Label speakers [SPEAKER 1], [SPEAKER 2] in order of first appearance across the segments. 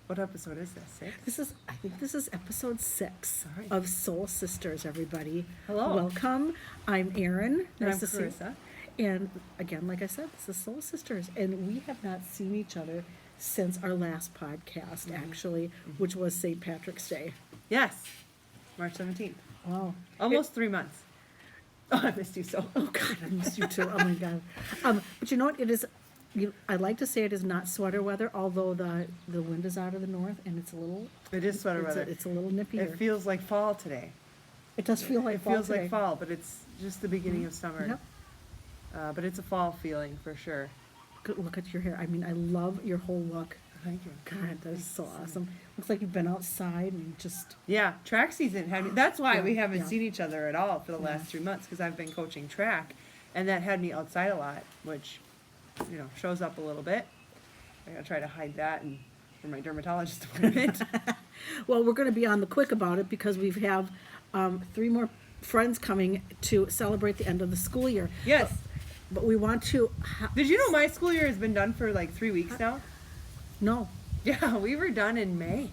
[SPEAKER 1] What episode is this? 6?
[SPEAKER 2] I think this is episode 6
[SPEAKER 1] All right.
[SPEAKER 2] of Soul Sisters, everybody.
[SPEAKER 1] Hello.
[SPEAKER 2] Welcome. I'm Erin.
[SPEAKER 1] And I'm
[SPEAKER 2] Nice to see
[SPEAKER 1] Carissa.
[SPEAKER 2] you. And again, like I said, this is Soul Sisters. And we have not seen each other since our last podcast, actually, which was St. Patrick's Day.
[SPEAKER 1] Yes. March 17th.
[SPEAKER 2] Wow.
[SPEAKER 1] Almost 3 months. Oh, I missed you so.
[SPEAKER 2] Oh, God, I missed you too. Oh, my God. But you know what? It is, I like to say it is not sweater weather, although the wind is out of the north and it's a little,
[SPEAKER 1] It is sweater weather.
[SPEAKER 2] it's a little nippy
[SPEAKER 1] It
[SPEAKER 2] here.
[SPEAKER 1] feels like fall today.
[SPEAKER 2] It does feel like
[SPEAKER 1] It
[SPEAKER 2] fall
[SPEAKER 1] feels
[SPEAKER 2] today.
[SPEAKER 1] like fall, but it's just the beginning of summer.
[SPEAKER 2] Yep.
[SPEAKER 1] But it's a fall feeling for sure.
[SPEAKER 2] Good look at your hair. I mean, I love your whole look.
[SPEAKER 1] Thank you.
[SPEAKER 2] God, that is so awesome. Looks like you've been outside and just,
[SPEAKER 1] Yeah, track season had me. That's why
[SPEAKER 2] Yeah,
[SPEAKER 1] we haven't
[SPEAKER 2] yeah.
[SPEAKER 1] seen each other at all for the last 3 months because I've been coaching track, and that had me outside a lot, which, shows up a little bit. I gotta try to hide that and for my dermatologist appointment.
[SPEAKER 2] well, we're going to be on the quick about it because we have 3 more friends coming to celebrate the end of the school year.
[SPEAKER 1] Yes.
[SPEAKER 2] But we want to,
[SPEAKER 1] Did you know my school year has been done for like 3 weeks now?
[SPEAKER 2] no.
[SPEAKER 1] Yeah, we were done in May.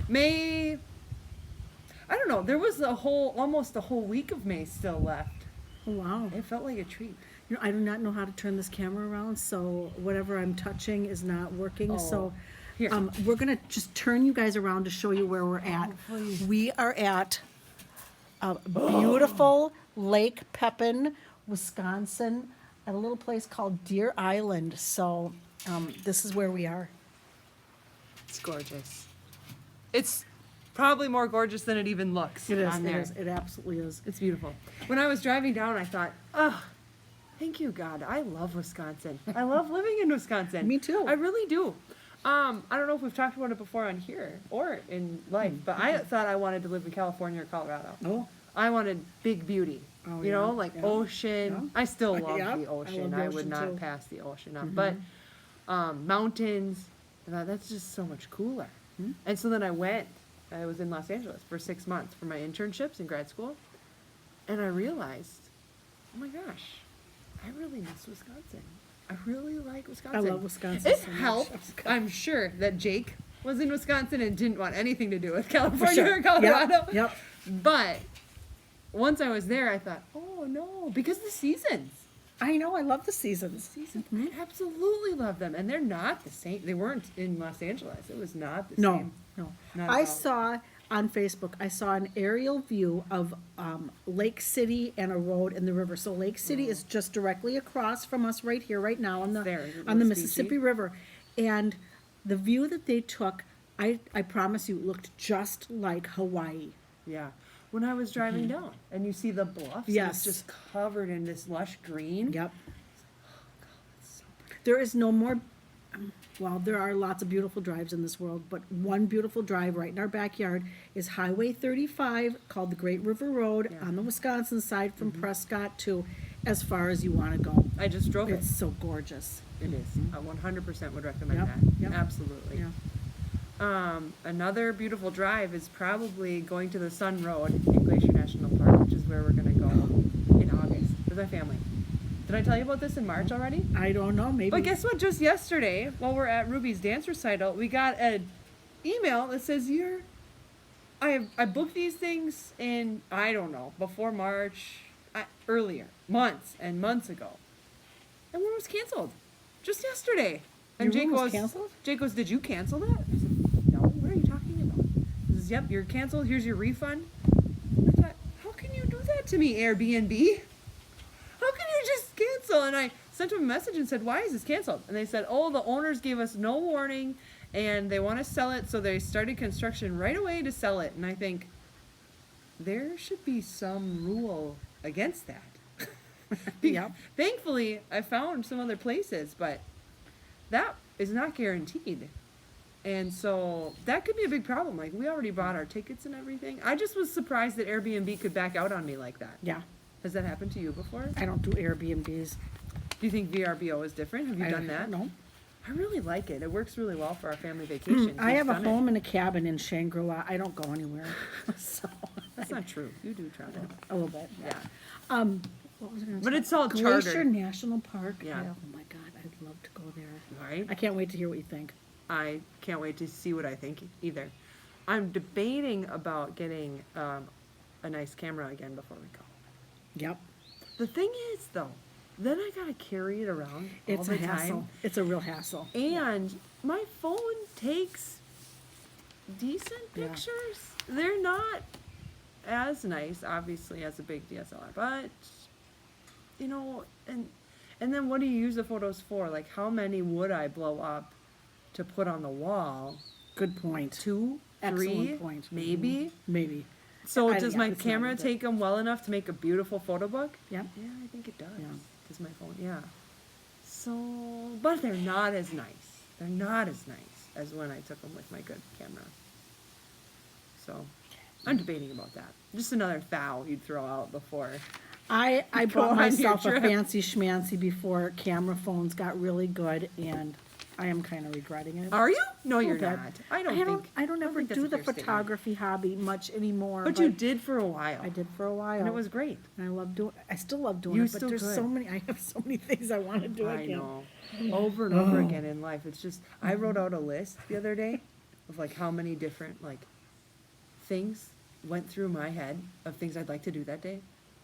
[SPEAKER 1] May. I don't know. There was almost a whole week of May still left.
[SPEAKER 2] Oh, wow.
[SPEAKER 1] It felt like a treat.
[SPEAKER 2] You know, I do not know how to turn this camera around, so whatever I'm touching is not working. So
[SPEAKER 1] Here.
[SPEAKER 2] we're going to just turn you guys around to show you where we're at.
[SPEAKER 1] please.
[SPEAKER 2] We are at beautiful Lake Pepin, Wisconsin, at a little place called Deer Island. So this is where we are.
[SPEAKER 1] It's gorgeous. It's probably more gorgeous than it even looks
[SPEAKER 2] It is,
[SPEAKER 1] on
[SPEAKER 2] it
[SPEAKER 1] there.
[SPEAKER 2] is, it absolutely is.
[SPEAKER 1] It's beautiful. When I was driving down, I thought, oh, thank you, God. I love Wisconsin. I love living in Wisconsin.
[SPEAKER 2] Me too.
[SPEAKER 1] I really do. I don't know if we've talked about it before on here or in life, but I thought I wanted to live in California or Colorado.
[SPEAKER 2] Oh,
[SPEAKER 1] I wanted big beauty.
[SPEAKER 2] Oh,
[SPEAKER 1] you know,
[SPEAKER 2] yeah,
[SPEAKER 1] like
[SPEAKER 2] yeah,
[SPEAKER 1] ocean.
[SPEAKER 2] yeah.
[SPEAKER 1] I still love
[SPEAKER 2] Yeah,
[SPEAKER 1] the
[SPEAKER 2] I
[SPEAKER 1] ocean.
[SPEAKER 2] love the
[SPEAKER 1] I would
[SPEAKER 2] ocean,
[SPEAKER 1] not
[SPEAKER 2] too.
[SPEAKER 1] pass the ocean up. But mountains, that's just so much cooler. And so then I was in Los Angeles for 6 months for my internships in grad school. And I realized, oh my gosh, I really miss Wisconsin. I really like Wisconsin.
[SPEAKER 2] I love Wisconsin
[SPEAKER 1] It
[SPEAKER 2] so much.
[SPEAKER 1] helped, I'm sure, that Jake was in Wisconsin and didn't want anything to do with California
[SPEAKER 2] sure.
[SPEAKER 1] or Colorado.
[SPEAKER 2] Yep.
[SPEAKER 1] But once I was there, I thought, oh no, because the seasons.
[SPEAKER 2] I know, I love the seasons.
[SPEAKER 1] I absolutely love them. And they're not the same. They weren't in Los Angeles. It was not the
[SPEAKER 2] No,
[SPEAKER 1] same.
[SPEAKER 2] no.
[SPEAKER 1] Not at
[SPEAKER 2] I
[SPEAKER 1] all.
[SPEAKER 2] saw on Facebook, I saw an aerial view of Lake City and a road in the river. So Lake City is just directly across from us right here, right now on
[SPEAKER 1] There,
[SPEAKER 2] on the
[SPEAKER 1] Lake
[SPEAKER 2] Mississippi
[SPEAKER 1] Beachy.
[SPEAKER 2] River. And the view that they took, I promise you, looked just like Hawaii.
[SPEAKER 1] Yeah. When I was driving down and you see the bluffs, and
[SPEAKER 2] Yes.
[SPEAKER 1] it's just covered in this lush green.
[SPEAKER 2] Yep. There is no more, well, there are lots of beautiful drives in this world, but one beautiful drive right in our backyard is Highway 35 called the Great River Road
[SPEAKER 1] Yeah.
[SPEAKER 2] on the Wisconsin side from Prescott to as far as you want to go.
[SPEAKER 1] I just drove it.
[SPEAKER 2] It's so gorgeous.
[SPEAKER 1] It is. I 100% would recommend
[SPEAKER 2] Yep,
[SPEAKER 1] that.
[SPEAKER 2] yep.
[SPEAKER 1] Absolutely.
[SPEAKER 2] Yeah.
[SPEAKER 1] Another beautiful drive is probably going to the Sun Road in Glacier National Park, which is where we're going to go in August with my family. Did I tell you about this in March already?
[SPEAKER 2] I don't know, maybe.
[SPEAKER 1] But guess what? Just yesterday, while we're at Ruby's dance recital, we got an email that says I booked these things in, I don't know, before March, earlier, months and months ago, and one was canceled just yesterday. And
[SPEAKER 2] Your
[SPEAKER 1] Jake
[SPEAKER 2] one was
[SPEAKER 1] goes,
[SPEAKER 2] canceled?
[SPEAKER 1] Jake goes, did you cancel that? I said, no. What are you talking about? He says, yep, you're canceled. Here's your refund. I thought, how can you do that to me, Airbnb? How can you just cancel? And I sent him a message and said, why is this canceled? And they said, oh, the owners gave us no warning and they want to sell it, so they started construction right away to sell it. And I think there should be some rule against that.
[SPEAKER 2] Yep.
[SPEAKER 1] Thankfully, I found some other places, but that is not guaranteed. And so that could be a big problem. Like, we already bought our tickets and everything. I just was surprised that Airbnb could back out on me like that.
[SPEAKER 2] Yeah.
[SPEAKER 1] Has that happened to you before?
[SPEAKER 2] I don't do Airbnbs.
[SPEAKER 1] Do you think VRBO is different? Have you done that?
[SPEAKER 2] No.
[SPEAKER 1] I really like it. It works really well for our family vacations.
[SPEAKER 2] I
[SPEAKER 1] We've
[SPEAKER 2] have a
[SPEAKER 1] done it.
[SPEAKER 2] home and a cabin in Shangri-La. I don't go anywhere. So,
[SPEAKER 1] That's not true. You do travel.
[SPEAKER 2] a little bit.
[SPEAKER 1] Yeah.
[SPEAKER 2] What was I gonna
[SPEAKER 1] But
[SPEAKER 2] say?
[SPEAKER 1] it's all
[SPEAKER 2] Glacier
[SPEAKER 1] chartered.
[SPEAKER 2] National Park.
[SPEAKER 1] Yeah.
[SPEAKER 2] Oh my God, I'd love to go there.
[SPEAKER 1] Right?
[SPEAKER 2] I can't wait to hear what you think.
[SPEAKER 1] I can't wait to see what I think either. I'm debating about getting a nice camera again before we go.
[SPEAKER 2] Yep.
[SPEAKER 1] The thing is, though, then I gotta carry it around all
[SPEAKER 2] It's
[SPEAKER 1] the
[SPEAKER 2] a hassle.
[SPEAKER 1] time.
[SPEAKER 2] It's a real hassle.
[SPEAKER 1] And my phone takes decent
[SPEAKER 2] Yeah.
[SPEAKER 1] pictures. They're not as nice, obviously, as a big DSLR, but you know, and then what do you use the photos for? Like, how many would I blow up to put on the wall?
[SPEAKER 2] Good point.
[SPEAKER 1] 2, 3,
[SPEAKER 2] Excellent point.
[SPEAKER 1] maybe.
[SPEAKER 2] Maybe.
[SPEAKER 1] So
[SPEAKER 2] I-
[SPEAKER 1] does
[SPEAKER 2] yeah,
[SPEAKER 1] my
[SPEAKER 2] it's not
[SPEAKER 1] camera
[SPEAKER 2] worth it.
[SPEAKER 1] take them well enough to make a beautiful photo book?
[SPEAKER 2] Yep.
[SPEAKER 1] Yeah, I think it does.
[SPEAKER 2] Yeah.
[SPEAKER 1] Does my phone? Yeah. So, but they're not as nice. They're not as nice as when I took them with my good camera. So, I'm debating about that. Just another thou you'd throw out before.
[SPEAKER 2] I
[SPEAKER 1] Go
[SPEAKER 2] bought
[SPEAKER 1] on your
[SPEAKER 2] myself a
[SPEAKER 1] trip.
[SPEAKER 2] fancy schmancy before camera phones got really good, and I am kind of regretting it.
[SPEAKER 1] Are you? No, you're
[SPEAKER 2] Okay.
[SPEAKER 1] not. I don't think.
[SPEAKER 2] I don't ever
[SPEAKER 1] think that's
[SPEAKER 2] do
[SPEAKER 1] a
[SPEAKER 2] the
[SPEAKER 1] fair statement.
[SPEAKER 2] photography hobby much anymore.
[SPEAKER 1] But you did for a while.
[SPEAKER 2] I did for a while.
[SPEAKER 1] And it was great.
[SPEAKER 2] And I love doing. I still love doing
[SPEAKER 1] You
[SPEAKER 2] it, but
[SPEAKER 1] still
[SPEAKER 2] there's
[SPEAKER 1] could.
[SPEAKER 2] so many. I have so many things I want to do.
[SPEAKER 1] I
[SPEAKER 2] can't.
[SPEAKER 1] know. Over and over again in life. It's just, I wrote out a list the other day of like how many different like things went through my head of things I'd like to do that day.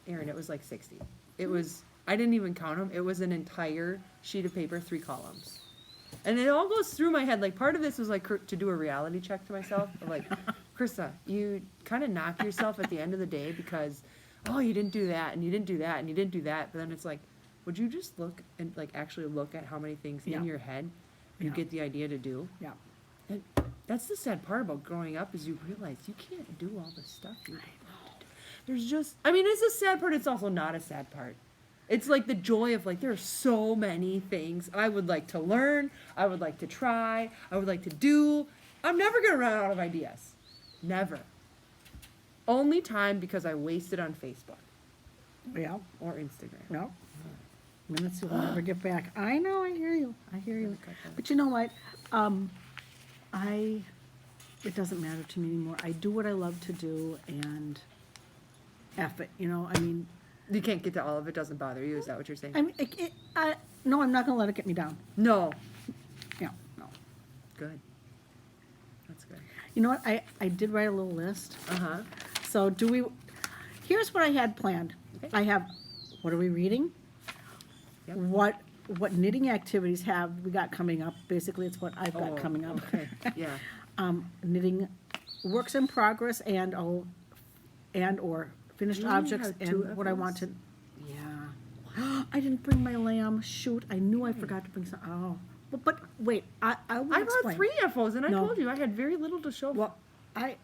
[SPEAKER 1] Aaron, it was like 60. It was, I didn't even count them. It was an entire sheet of paper, 3 columns. And it all goes through my head. Like part of this was like to do a reality check to myself. Of like, Krista, you kind of knock yourself at the end of the day because, oh, you didn't do that and you didn't do that and you didn't do that. But then it's like, would you just look and like actually look at how many things
[SPEAKER 2] Yeah.
[SPEAKER 1] in your head you
[SPEAKER 2] Yeah.
[SPEAKER 1] get the idea to do?
[SPEAKER 2] Yeah.
[SPEAKER 1] And that's the sad part about growing up is you realize you can't do all the stuff you want to do. There's just, I mean, it's a sad part. It's also not a sad part. It's like the joy of like, there are so many things I would like to learn. I would like to try. I would like to do. I'm never going to run out of ideas. Never. Only time because I wasted on Facebook
[SPEAKER 2] Yeah.
[SPEAKER 1] or Instagram.
[SPEAKER 2] Yeah. Minutes you'll never get back. I know. I hear you. I hear you.
[SPEAKER 1] got that.
[SPEAKER 2] But you know what? It doesn't matter to me anymore. I do what I love to do, and F it. You know. I mean.
[SPEAKER 1] You can't get to all of it. Doesn't bother you. Is that what you're saying?
[SPEAKER 2] No, I'm not gonna let it get me down.
[SPEAKER 1] No.
[SPEAKER 2] Yeah. No.
[SPEAKER 1] Good. That's good.
[SPEAKER 2] You know what? I did write a little list.
[SPEAKER 1] Uh-huh.
[SPEAKER 2] So here's what I had planned.
[SPEAKER 1] Okay.
[SPEAKER 2] I have, what are we reading?
[SPEAKER 1] Yep.
[SPEAKER 2] What knitting activities have we got coming up? Basically, it's what I've got
[SPEAKER 1] Oh,
[SPEAKER 2] coming up.
[SPEAKER 1] Okay. Yeah.
[SPEAKER 2] Knitting works in progress and/or finished
[SPEAKER 1] You only
[SPEAKER 2] objects
[SPEAKER 1] have 2
[SPEAKER 2] and
[SPEAKER 1] of
[SPEAKER 2] what I want
[SPEAKER 1] those?
[SPEAKER 2] to. Yeah. I didn't bring my lamb. Shoot, I knew I forgot to bring some. Oh. But wait, I will
[SPEAKER 1] I
[SPEAKER 2] explain.
[SPEAKER 1] brought 3 FOs and I
[SPEAKER 2] No.
[SPEAKER 1] told you I had very little to show.
[SPEAKER 2] Well,
[SPEAKER 1] What?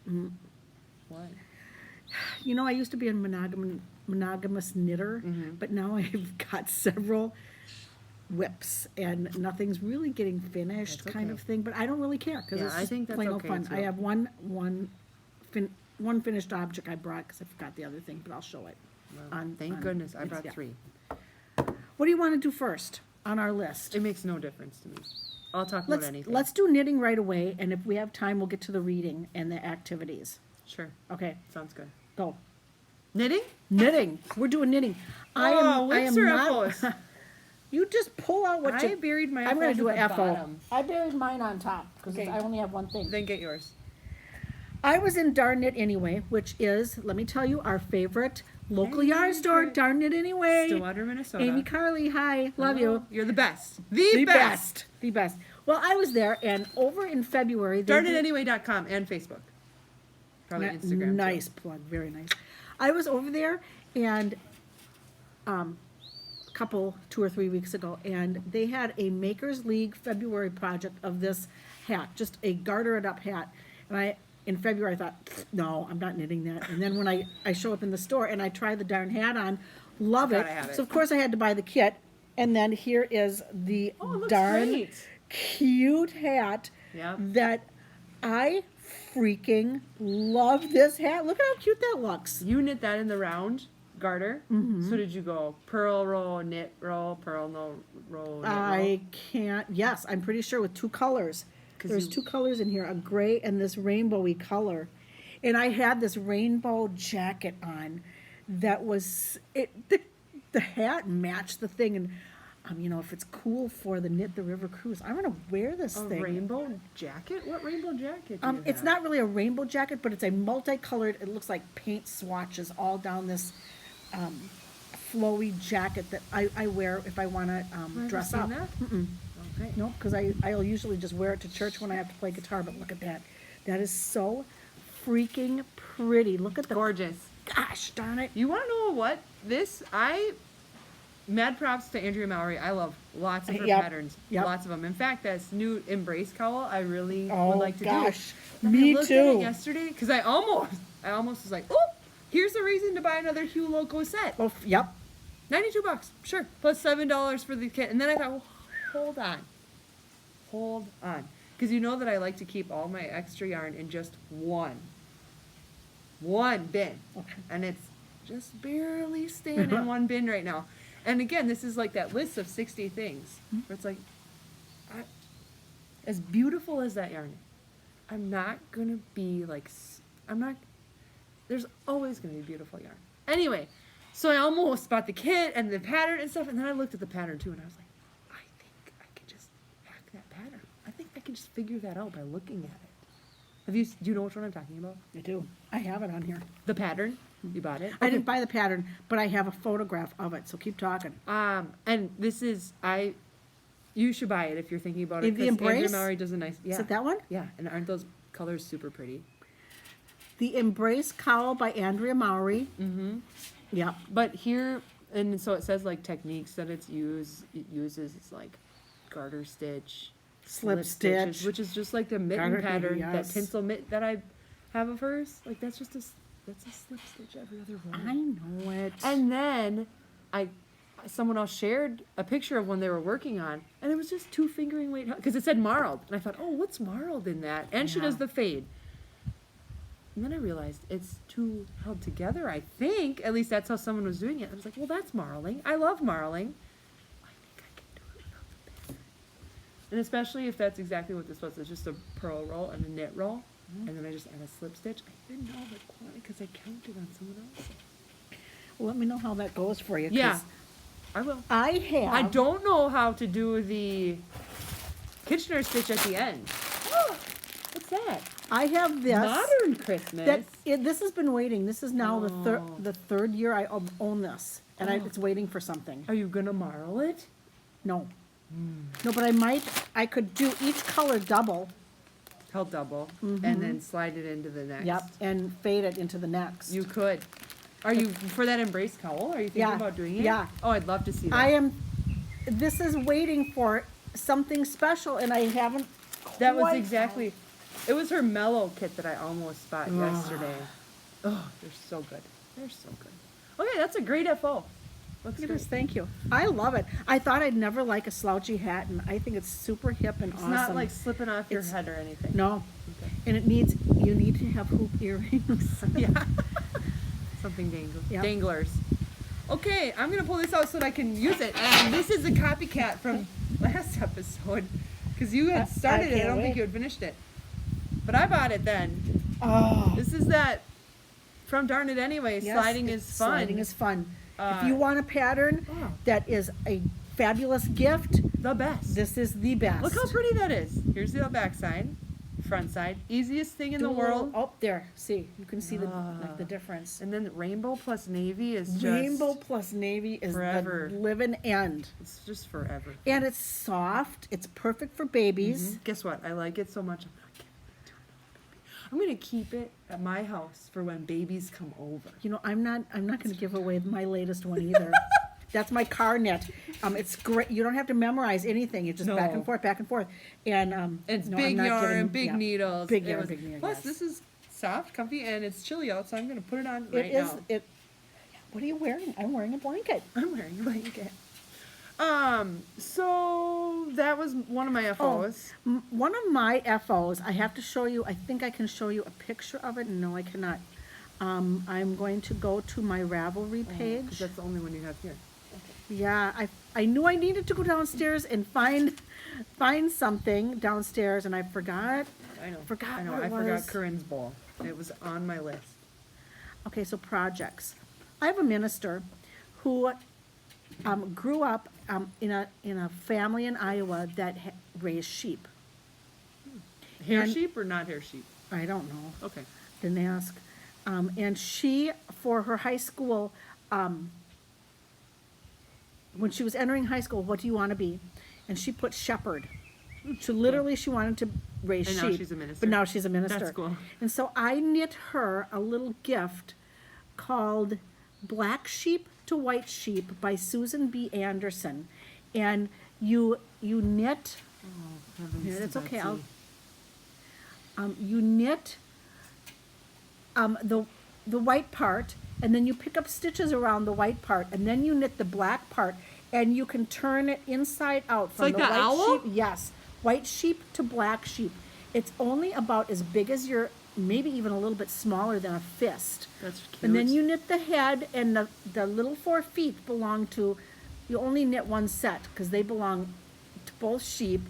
[SPEAKER 2] you know, I used to be a monogamous knitter,
[SPEAKER 1] Mm-hmm.
[SPEAKER 2] but now I've got several whips and nothing's really getting finished,
[SPEAKER 1] That's
[SPEAKER 2] kind
[SPEAKER 1] okay.
[SPEAKER 2] of thing. But I don't really care because
[SPEAKER 1] Yeah,
[SPEAKER 2] it's
[SPEAKER 1] I
[SPEAKER 2] just
[SPEAKER 1] think that's
[SPEAKER 2] plain old
[SPEAKER 1] okay,
[SPEAKER 2] fun.
[SPEAKER 1] too.
[SPEAKER 2] I have one finished object I brought because I forgot the other thing, but I'll show it.
[SPEAKER 1] Well, thank goodness I brought 3.
[SPEAKER 2] What do you want to do first on our list?
[SPEAKER 1] It makes no difference to me. I'll talk about anything.
[SPEAKER 2] Let's do knitting right away, and if we have time, we'll get to the reading and the activities.
[SPEAKER 1] Sure.
[SPEAKER 2] Okay,
[SPEAKER 1] Sounds good.
[SPEAKER 2] go.
[SPEAKER 1] Knitting?
[SPEAKER 2] Knitting. We're doing knitting.
[SPEAKER 1] Whips or FOs?
[SPEAKER 2] You just pull out what
[SPEAKER 1] I
[SPEAKER 2] you.
[SPEAKER 1] buried my
[SPEAKER 2] I'm gonna
[SPEAKER 1] FOs
[SPEAKER 2] do
[SPEAKER 1] at
[SPEAKER 2] an
[SPEAKER 1] the
[SPEAKER 2] FO.
[SPEAKER 1] bottom.
[SPEAKER 2] I buried mine on top because
[SPEAKER 1] Okay.
[SPEAKER 2] I only have one thing.
[SPEAKER 1] Then get yours.
[SPEAKER 2] I was in Darn It Anyway, which is, let me tell you, our favorite local yard store, Darn It Anyway.
[SPEAKER 1] Stillwater, Minnesota.
[SPEAKER 2] Amy Carly, hi, love you.
[SPEAKER 1] You're the best. The best.
[SPEAKER 2] The best. Well, I was there, and over in February, they did-
[SPEAKER 1] DarnItAnyway.com and Facebook. Probably Instagram. too.
[SPEAKER 2] Nice plug, very nice. I was over there, and couple 2 or 3 weeks ago, and they had a Makers League February project of this hat, just a garter it up hat. And in February I thought, no, I'm not knitting that. And then when I show up in the store and I try the darn hat on, love it.
[SPEAKER 1] Gotta have it.
[SPEAKER 2] So of course I had to buy the kit. And then here is the
[SPEAKER 1] Oh, it looks
[SPEAKER 2] darn
[SPEAKER 1] great.
[SPEAKER 2] cute hat
[SPEAKER 1] Yep.
[SPEAKER 2] that I freaking love this hat. Look at how cute that looks.
[SPEAKER 1] You knit that in the round garter.
[SPEAKER 2] Mm-hmm.
[SPEAKER 1] So did you go purl row, knit row, purl no row, knit row?
[SPEAKER 2] I can't. Yes, I'm pretty sure with 2 colors.
[SPEAKER 1] 'Cause
[SPEAKER 2] There's
[SPEAKER 1] you-
[SPEAKER 2] 2 colors in here, a gray and this rainbowy color. And I had this rainbow jacket on that was it. The hat matched the thing, and you know, if it's cool for the Knit the River cruise, I'm gonna wear this
[SPEAKER 1] A
[SPEAKER 2] thing.
[SPEAKER 1] rainbow jacket? What rainbow jacket? Do you
[SPEAKER 2] It's
[SPEAKER 1] have?
[SPEAKER 2] not really a rainbow jacket, but it's a multicolored, it looks like paint swatches all down this, flowy jacket that I wear if I wanna,
[SPEAKER 1] Have you
[SPEAKER 2] dress
[SPEAKER 1] seen
[SPEAKER 2] up.
[SPEAKER 1] that? Okay.
[SPEAKER 2] No, because I'll usually just wear it to church when I have to play guitar, but look at that. That is so freaking pretty. Look at the,
[SPEAKER 1] Gorgeous.
[SPEAKER 2] gosh darn it.
[SPEAKER 1] You want to know what? Mad props to Andrea Mowry. I love lots of her
[SPEAKER 2] Yep,
[SPEAKER 1] patterns.
[SPEAKER 2] yep.
[SPEAKER 1] Lots of them. In fact, this new Embrace cowl, I really
[SPEAKER 2] Oh,
[SPEAKER 1] would like to
[SPEAKER 2] gosh.
[SPEAKER 1] do. And
[SPEAKER 2] Me
[SPEAKER 1] I looked at it
[SPEAKER 2] too.
[SPEAKER 1] yesterday because I almost was like, oh, here's a reason to buy another Hue Loco set.
[SPEAKER 2] Oh, yep.
[SPEAKER 1] $92, sure, plus $7 for the kit. And then I thought, well, hold on, because you know that I like to keep all my extra yarn in just one bin,
[SPEAKER 2] Okay.
[SPEAKER 1] and it's just barely staying in one bin right now. And again, this is like that list of 60 things where it's like, as beautiful as that yarn is, I'm not gonna be like, there's always gonna be beautiful yarn. Anyway, so I almost bought the kit and the pattern and stuff, and then I looked at the pattern too, and I was like, I think I can just hack that pattern. I think I can just figure that out by looking at it. Do you know which one I'm talking about?
[SPEAKER 2] I do. I have it on here.
[SPEAKER 1] The pattern? You bought it?
[SPEAKER 2] I didn't buy the pattern, but I have a photograph of it, so keep talking.
[SPEAKER 1] And this is, you should buy it if you're thinking about it.
[SPEAKER 2] The
[SPEAKER 1] 'cause Andrea
[SPEAKER 2] Embrace?
[SPEAKER 1] Mowry does a nice, yeah.
[SPEAKER 2] Is it that one?
[SPEAKER 1] Yeah, and aren't those colors super pretty?
[SPEAKER 2] The Embrace Cowl by Andrea Mowry. Mm-hmm. Yep.
[SPEAKER 1] But here, and so it says like techniques that it uses, it's like garter stitch,
[SPEAKER 2] Slip
[SPEAKER 1] stitches,
[SPEAKER 2] stitch.
[SPEAKER 1] which is just like the mitten
[SPEAKER 2] Garter,
[SPEAKER 1] pattern,
[SPEAKER 2] yes.
[SPEAKER 1] that tinsel mitt that I have of hers. Like that's just that's a slip stitch every other row.
[SPEAKER 2] I know it.
[SPEAKER 1] And then someone else shared a picture of one they were working on, and it was just 2 fingering weight, because it said marled, and I thought, oh, what's marled in that? And she
[SPEAKER 2] Yeah.
[SPEAKER 1] does the fade. And then I realized it's 2 held together, I think. At least that's how someone was doing it. I was like, well, that's marling. I love marling. I think I can do it without the band. And especially if that's exactly what this was. It's just a purl roll and a knit roll. And then I just add a slip stitch. I didn't know the quantity because I counted on someone else.
[SPEAKER 2] Well, let me know how that goes for you. 'cause
[SPEAKER 1] Yeah, I will.
[SPEAKER 2] I have.
[SPEAKER 1] I don't know how to do the Kitchener stitch at the end. Oh, what's that?
[SPEAKER 2] I have this.
[SPEAKER 1] Modern Christmas.
[SPEAKER 2] This has been waiting. This is now
[SPEAKER 1] Oh.
[SPEAKER 2] the third year I own this, and it's waiting for something.
[SPEAKER 1] Are you gonna marl it?
[SPEAKER 2] No. No, but I could do each color double.
[SPEAKER 1] Held double and then slide it into the next.
[SPEAKER 2] Yep, and fade it into the next.
[SPEAKER 1] You could. Are you for that Embrace cowl? Are you thinking
[SPEAKER 2] Yeah,
[SPEAKER 1] about doing it?
[SPEAKER 2] yeah.
[SPEAKER 1] Oh, I'd love to see that.
[SPEAKER 2] I am. This is waiting for something special, and I haven't.
[SPEAKER 1] That was
[SPEAKER 2] quite-
[SPEAKER 1] exactly. It was her mellow kit that I almost bought yesterday. Oh, they're so good. They're so good. Okay, that's a great FO. Looks
[SPEAKER 2] Look at
[SPEAKER 1] great.
[SPEAKER 2] this, thank you. I love it. I thought I'd never like a slouchy hat, and I think it's super hip and
[SPEAKER 1] It's
[SPEAKER 2] awesome.
[SPEAKER 1] not like slipping off your
[SPEAKER 2] It's-
[SPEAKER 1] head or anything.
[SPEAKER 2] No,
[SPEAKER 1] Okay.
[SPEAKER 2] and you need to have hoop earrings.
[SPEAKER 1] Yeah. Something
[SPEAKER 2] Yep.
[SPEAKER 1] danglers. Okay, I'm gonna pull this out so that I can use it. And this is a copycat from last episode because you had started it. I
[SPEAKER 2] can't
[SPEAKER 1] don't think
[SPEAKER 2] wait.
[SPEAKER 1] you had finished it, but I bought it then.
[SPEAKER 2] Oh,
[SPEAKER 1] This is that from Darn It Anyway.
[SPEAKER 2] yes,
[SPEAKER 1] Sliding is fun.
[SPEAKER 2] Sliding is fun. If
[SPEAKER 1] Uh,
[SPEAKER 2] you want a pattern
[SPEAKER 1] wow.
[SPEAKER 2] that is a fabulous gift,
[SPEAKER 1] The best.
[SPEAKER 2] this is the best.
[SPEAKER 1] Look how pretty that is. Here's the back side, front side. Easiest thing in the
[SPEAKER 2] Do a little-
[SPEAKER 1] world.
[SPEAKER 2] Oh, there. See, you can see the
[SPEAKER 1] Ah.
[SPEAKER 2] difference.
[SPEAKER 1] And then rainbow plus navy is just
[SPEAKER 2] Rainbow plus navy is
[SPEAKER 1] forever.
[SPEAKER 2] the living end.
[SPEAKER 1] It's just forever.
[SPEAKER 2] And it's soft. It's perfect for babies.
[SPEAKER 1] Guess what? I like it so much. I'm gonna keep it at my house for when babies come over.
[SPEAKER 2] You know, I'm not going to give away my latest one either. That's my car knit. It's great. You don't have to memorize anything. You just back
[SPEAKER 1] No.
[SPEAKER 2] and forth, back and forth. And
[SPEAKER 1] It's
[SPEAKER 2] no,
[SPEAKER 1] big
[SPEAKER 2] I'm not
[SPEAKER 1] yarn,
[SPEAKER 2] kidding.
[SPEAKER 1] big
[SPEAKER 2] Yeah.
[SPEAKER 1] needles.
[SPEAKER 2] Big
[SPEAKER 1] It
[SPEAKER 2] yarn,
[SPEAKER 1] was-
[SPEAKER 2] big needles.
[SPEAKER 1] Plus, this is soft, comfy, and it's chilly out, so I'm gonna put it on
[SPEAKER 2] It
[SPEAKER 1] right
[SPEAKER 2] is.
[SPEAKER 1] now.
[SPEAKER 2] It. What are you wearing? I'm wearing a blanket.
[SPEAKER 1] I'm wearing a blanket. So that was one of my FOs.
[SPEAKER 2] One of my FOs, I have to show you, I think I can show you a picture of it. No, I cannot. I'm going to go to my Ravelry
[SPEAKER 1] Because
[SPEAKER 2] page.
[SPEAKER 1] that's the only one you have here.
[SPEAKER 2] Yeah, I knew I needed to go downstairs and find something downstairs, and I forgot.
[SPEAKER 1] I know.
[SPEAKER 2] Forgot
[SPEAKER 1] I know.
[SPEAKER 2] what it
[SPEAKER 1] I forgot
[SPEAKER 2] was.
[SPEAKER 1] Corinne's bowl. It was on my list.
[SPEAKER 2] Okay, so projects. I have a minister who grew up in a family in Iowa that raised sheep.
[SPEAKER 1] Hair
[SPEAKER 2] And-
[SPEAKER 1] sheep or not hair sheep?
[SPEAKER 2] I don't know.
[SPEAKER 1] Okay.
[SPEAKER 2] Didn't ask. And she, for her high school, when she was entering high school, what do you want to be? And she put shepherd. So literally, she wanted to raise
[SPEAKER 1] And
[SPEAKER 2] sheep.
[SPEAKER 1] now she's a minister?
[SPEAKER 2] But now she's a minister.
[SPEAKER 1] That's cool.
[SPEAKER 2] And so I knit her a little gift called Black Sheep to White Sheep by Susan B. Anderson. And you knit,
[SPEAKER 1] Heavens
[SPEAKER 2] here,
[SPEAKER 1] to
[SPEAKER 2] it's okay,
[SPEAKER 1] Betsy.
[SPEAKER 2] you knit the white part, and then you pick up stitches around the white part, and then you knit the black part, and you can turn it inside out from
[SPEAKER 1] like
[SPEAKER 2] the
[SPEAKER 1] the
[SPEAKER 2] white
[SPEAKER 1] owl?
[SPEAKER 2] sheep. Yes, white sheep to black sheep. It's only about as big as your, maybe even a little bit smaller than a fist.
[SPEAKER 1] That's cute.
[SPEAKER 2] And then you knit the head, and the little 4 feet belong to, you only knit one set, because they belong to both sheep.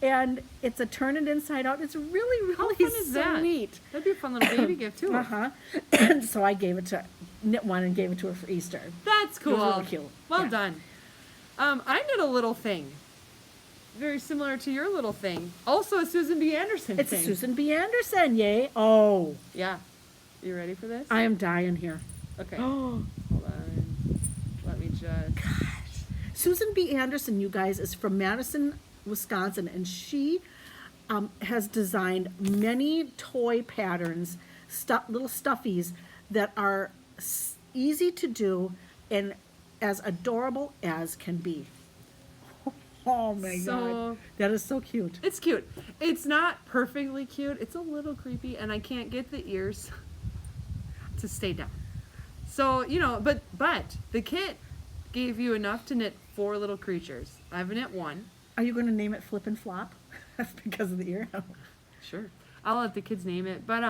[SPEAKER 2] And it's a turn it inside out. It's really,
[SPEAKER 1] How
[SPEAKER 2] really
[SPEAKER 1] fun is
[SPEAKER 2] so
[SPEAKER 1] that?
[SPEAKER 2] neat.
[SPEAKER 1] That'd be a fun little baby gift too.
[SPEAKER 2] Uh-huh. And so I gave it to, knit one and gave it to her for Easter.
[SPEAKER 1] That's cool.
[SPEAKER 2] really cute.
[SPEAKER 1] Well
[SPEAKER 2] Yeah.
[SPEAKER 1] done. I did a little thing, very similar to your little thing. Also a Susan B. Anderson
[SPEAKER 2] It's
[SPEAKER 1] thing.
[SPEAKER 2] Susan B. Anderson, yay. Oh,
[SPEAKER 1] Yeah. You ready for this?
[SPEAKER 2] I am dying here.
[SPEAKER 1] Okay.
[SPEAKER 2] Oh,
[SPEAKER 1] Hold on. Let me just.
[SPEAKER 2] Susan B. Anderson, you guys, is from Madison, Wisconsin, and she has designed many toy patterns, little stuffies that are easy to do and as adorable as can be. Oh my God.
[SPEAKER 1] So-
[SPEAKER 2] That is so cute.
[SPEAKER 1] It's cute. It's not perfectly cute. It's a little creepy, and I can't get the ears to stay down. So, but the kit gave you enough to knit 4 little creatures. I've knit 1.
[SPEAKER 2] Are you going to name it Flip and Flop? Because of the ear?
[SPEAKER 1] Sure. I'll let the kids name it. But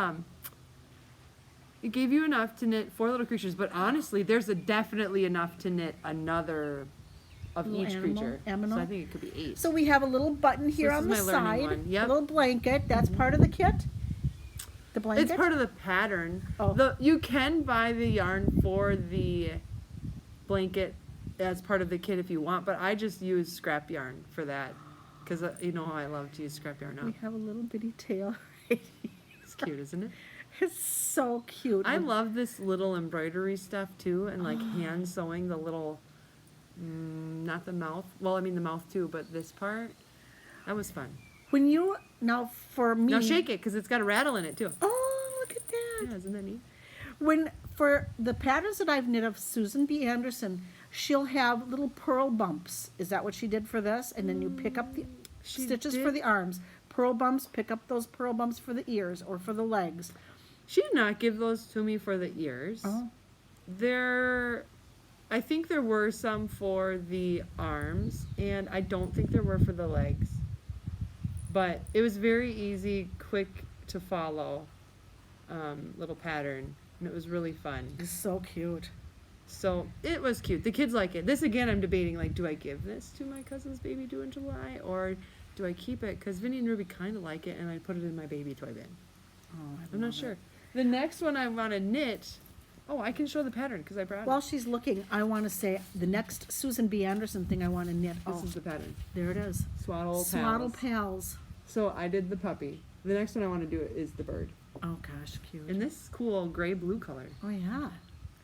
[SPEAKER 1] it gave you enough to knit 4 little creatures, but honestly, there's definitely enough to knit another of
[SPEAKER 2] Little
[SPEAKER 1] each
[SPEAKER 2] animal,
[SPEAKER 1] creature.
[SPEAKER 2] aminal.
[SPEAKER 1] So I think it could be 8.
[SPEAKER 2] So we have a little button here
[SPEAKER 1] this
[SPEAKER 2] on
[SPEAKER 1] is
[SPEAKER 2] the
[SPEAKER 1] my learning
[SPEAKER 2] side.
[SPEAKER 1] one. Yep.
[SPEAKER 2] A little blanket. That's part of the kit? The blanket?
[SPEAKER 1] It's part of the pattern.
[SPEAKER 2] Oh.
[SPEAKER 1] You can buy the yarn for the blanket as part of the kit if you want, but I just use scrap yarn for that because you know how I love to use scrap yarn now.
[SPEAKER 2] We have a little bitty tail.
[SPEAKER 1] It's cute, isn't it?
[SPEAKER 2] It's so cute.
[SPEAKER 1] I love this little embroidery stuff too, and like hand sewing the little, not the mouth. Well, I mean the mouth too, but this part, that was fun.
[SPEAKER 2] When you, now for me.
[SPEAKER 1] Now shake it because it's got a rattle in it too.
[SPEAKER 2] Oh, look at that.
[SPEAKER 1] Yeah, isn't that neat?
[SPEAKER 2] When, for the patterns that I've knit of Susan B. Anderson, she'll have little pearl bumps. Is that what she did for this? And then you pick up the
[SPEAKER 1] She
[SPEAKER 2] stitches for
[SPEAKER 1] did-
[SPEAKER 2] the arms. Pearl bumps, pick up those pearl bumps for the ears or for the legs.
[SPEAKER 1] She did not give those to me for the ears.
[SPEAKER 2] Oh.
[SPEAKER 1] I think there were some for the arms, and I don't think there were for the legs. But it was very easy, quick to follow, little pattern, and it was really fun.
[SPEAKER 2] It's so cute.
[SPEAKER 1] So it was cute. The kids like it. This again, I'm debating, like, do I give this to my cousin's baby due in July, or do I keep it? Because Vinny and Ruby kind of like it, and I put it in my baby toy bin.
[SPEAKER 2] Oh, I
[SPEAKER 1] I'm not
[SPEAKER 2] love
[SPEAKER 1] sure.
[SPEAKER 2] it.
[SPEAKER 1] The next one I want to knit. Oh, I can show the pattern because I brought
[SPEAKER 2] While
[SPEAKER 1] it.
[SPEAKER 2] she's looking, I want to say the next Susan B. Anderson thing I want to knit.
[SPEAKER 1] This
[SPEAKER 2] Oh,
[SPEAKER 1] is the pattern.
[SPEAKER 2] there it is.
[SPEAKER 1] Swaddle
[SPEAKER 2] Swaddle
[SPEAKER 1] pals.
[SPEAKER 2] Pals.
[SPEAKER 1] So I did the puppy. The next one I want to do is the bird.
[SPEAKER 2] Oh gosh, cute.
[SPEAKER 1] In this cool gray blue color.
[SPEAKER 2] Oh yeah.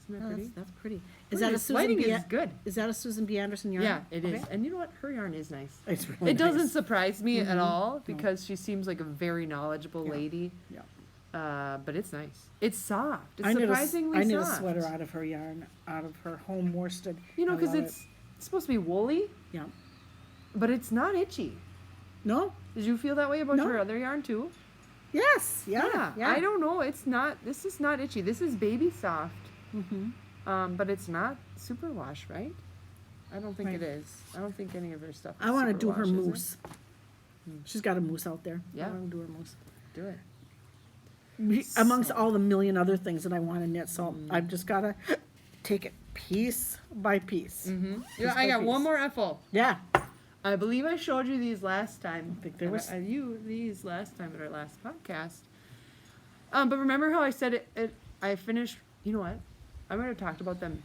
[SPEAKER 1] Isn't that
[SPEAKER 2] Oh,
[SPEAKER 1] pretty?
[SPEAKER 2] that's pretty.
[SPEAKER 1] Look
[SPEAKER 2] Is
[SPEAKER 1] at
[SPEAKER 2] that a
[SPEAKER 1] this
[SPEAKER 2] Susan
[SPEAKER 1] lighting
[SPEAKER 2] B.
[SPEAKER 1] is good.
[SPEAKER 2] Is that a Susan B. Anderson yarn?
[SPEAKER 1] Yeah, it is.
[SPEAKER 2] Okay.
[SPEAKER 1] And you know what? Her yarn is nice.
[SPEAKER 2] It's really
[SPEAKER 1] It doesn't
[SPEAKER 2] nice.
[SPEAKER 1] surprise me at
[SPEAKER 2] Mhm.
[SPEAKER 1] all because she seems like a very knowledgeable
[SPEAKER 2] Yeah.
[SPEAKER 1] lady.
[SPEAKER 2] Yeah.
[SPEAKER 1] But it's nice. It's soft. It's
[SPEAKER 2] I knit
[SPEAKER 1] surprisingly
[SPEAKER 2] I knit a
[SPEAKER 1] soft.
[SPEAKER 2] sweater out of her yarn, out of her home worsted.
[SPEAKER 1] You know,
[SPEAKER 2] I
[SPEAKER 1] because
[SPEAKER 2] love
[SPEAKER 1] it's supposed to be woolly,
[SPEAKER 2] it. Yeah.
[SPEAKER 1] but it's not itchy.
[SPEAKER 2] No.
[SPEAKER 1] Did you feel that way about
[SPEAKER 2] No.
[SPEAKER 1] your other yarn too?
[SPEAKER 2] Yes. Yeah. Yeah.
[SPEAKER 1] I don't know. It's not. This is not itchy. This is baby soft.
[SPEAKER 2] Mm-hmm.
[SPEAKER 1] But it's not superwash, right? I don't think
[SPEAKER 2] Right.
[SPEAKER 1] it is. I don't think any of her stuff. Is
[SPEAKER 2] I want to do her
[SPEAKER 1] superwash, is it?
[SPEAKER 2] moose. She's got a moose out there.
[SPEAKER 1] Yeah.
[SPEAKER 2] I want to do her moose.
[SPEAKER 1] Do it.
[SPEAKER 2] Amongst all the million other things that I want to knit, so I've just got to take it piece by piece.
[SPEAKER 1] Mm-hmm.
[SPEAKER 2] Piece
[SPEAKER 1] Yeah, I
[SPEAKER 2] by
[SPEAKER 1] got
[SPEAKER 2] piece.
[SPEAKER 1] one more Ethel.
[SPEAKER 2] Yeah.
[SPEAKER 1] I believe I showed you these last time.
[SPEAKER 2] I think there was-
[SPEAKER 1] these last time at our last podcast. But remember how I said it I finished. You know what? I might have talked about them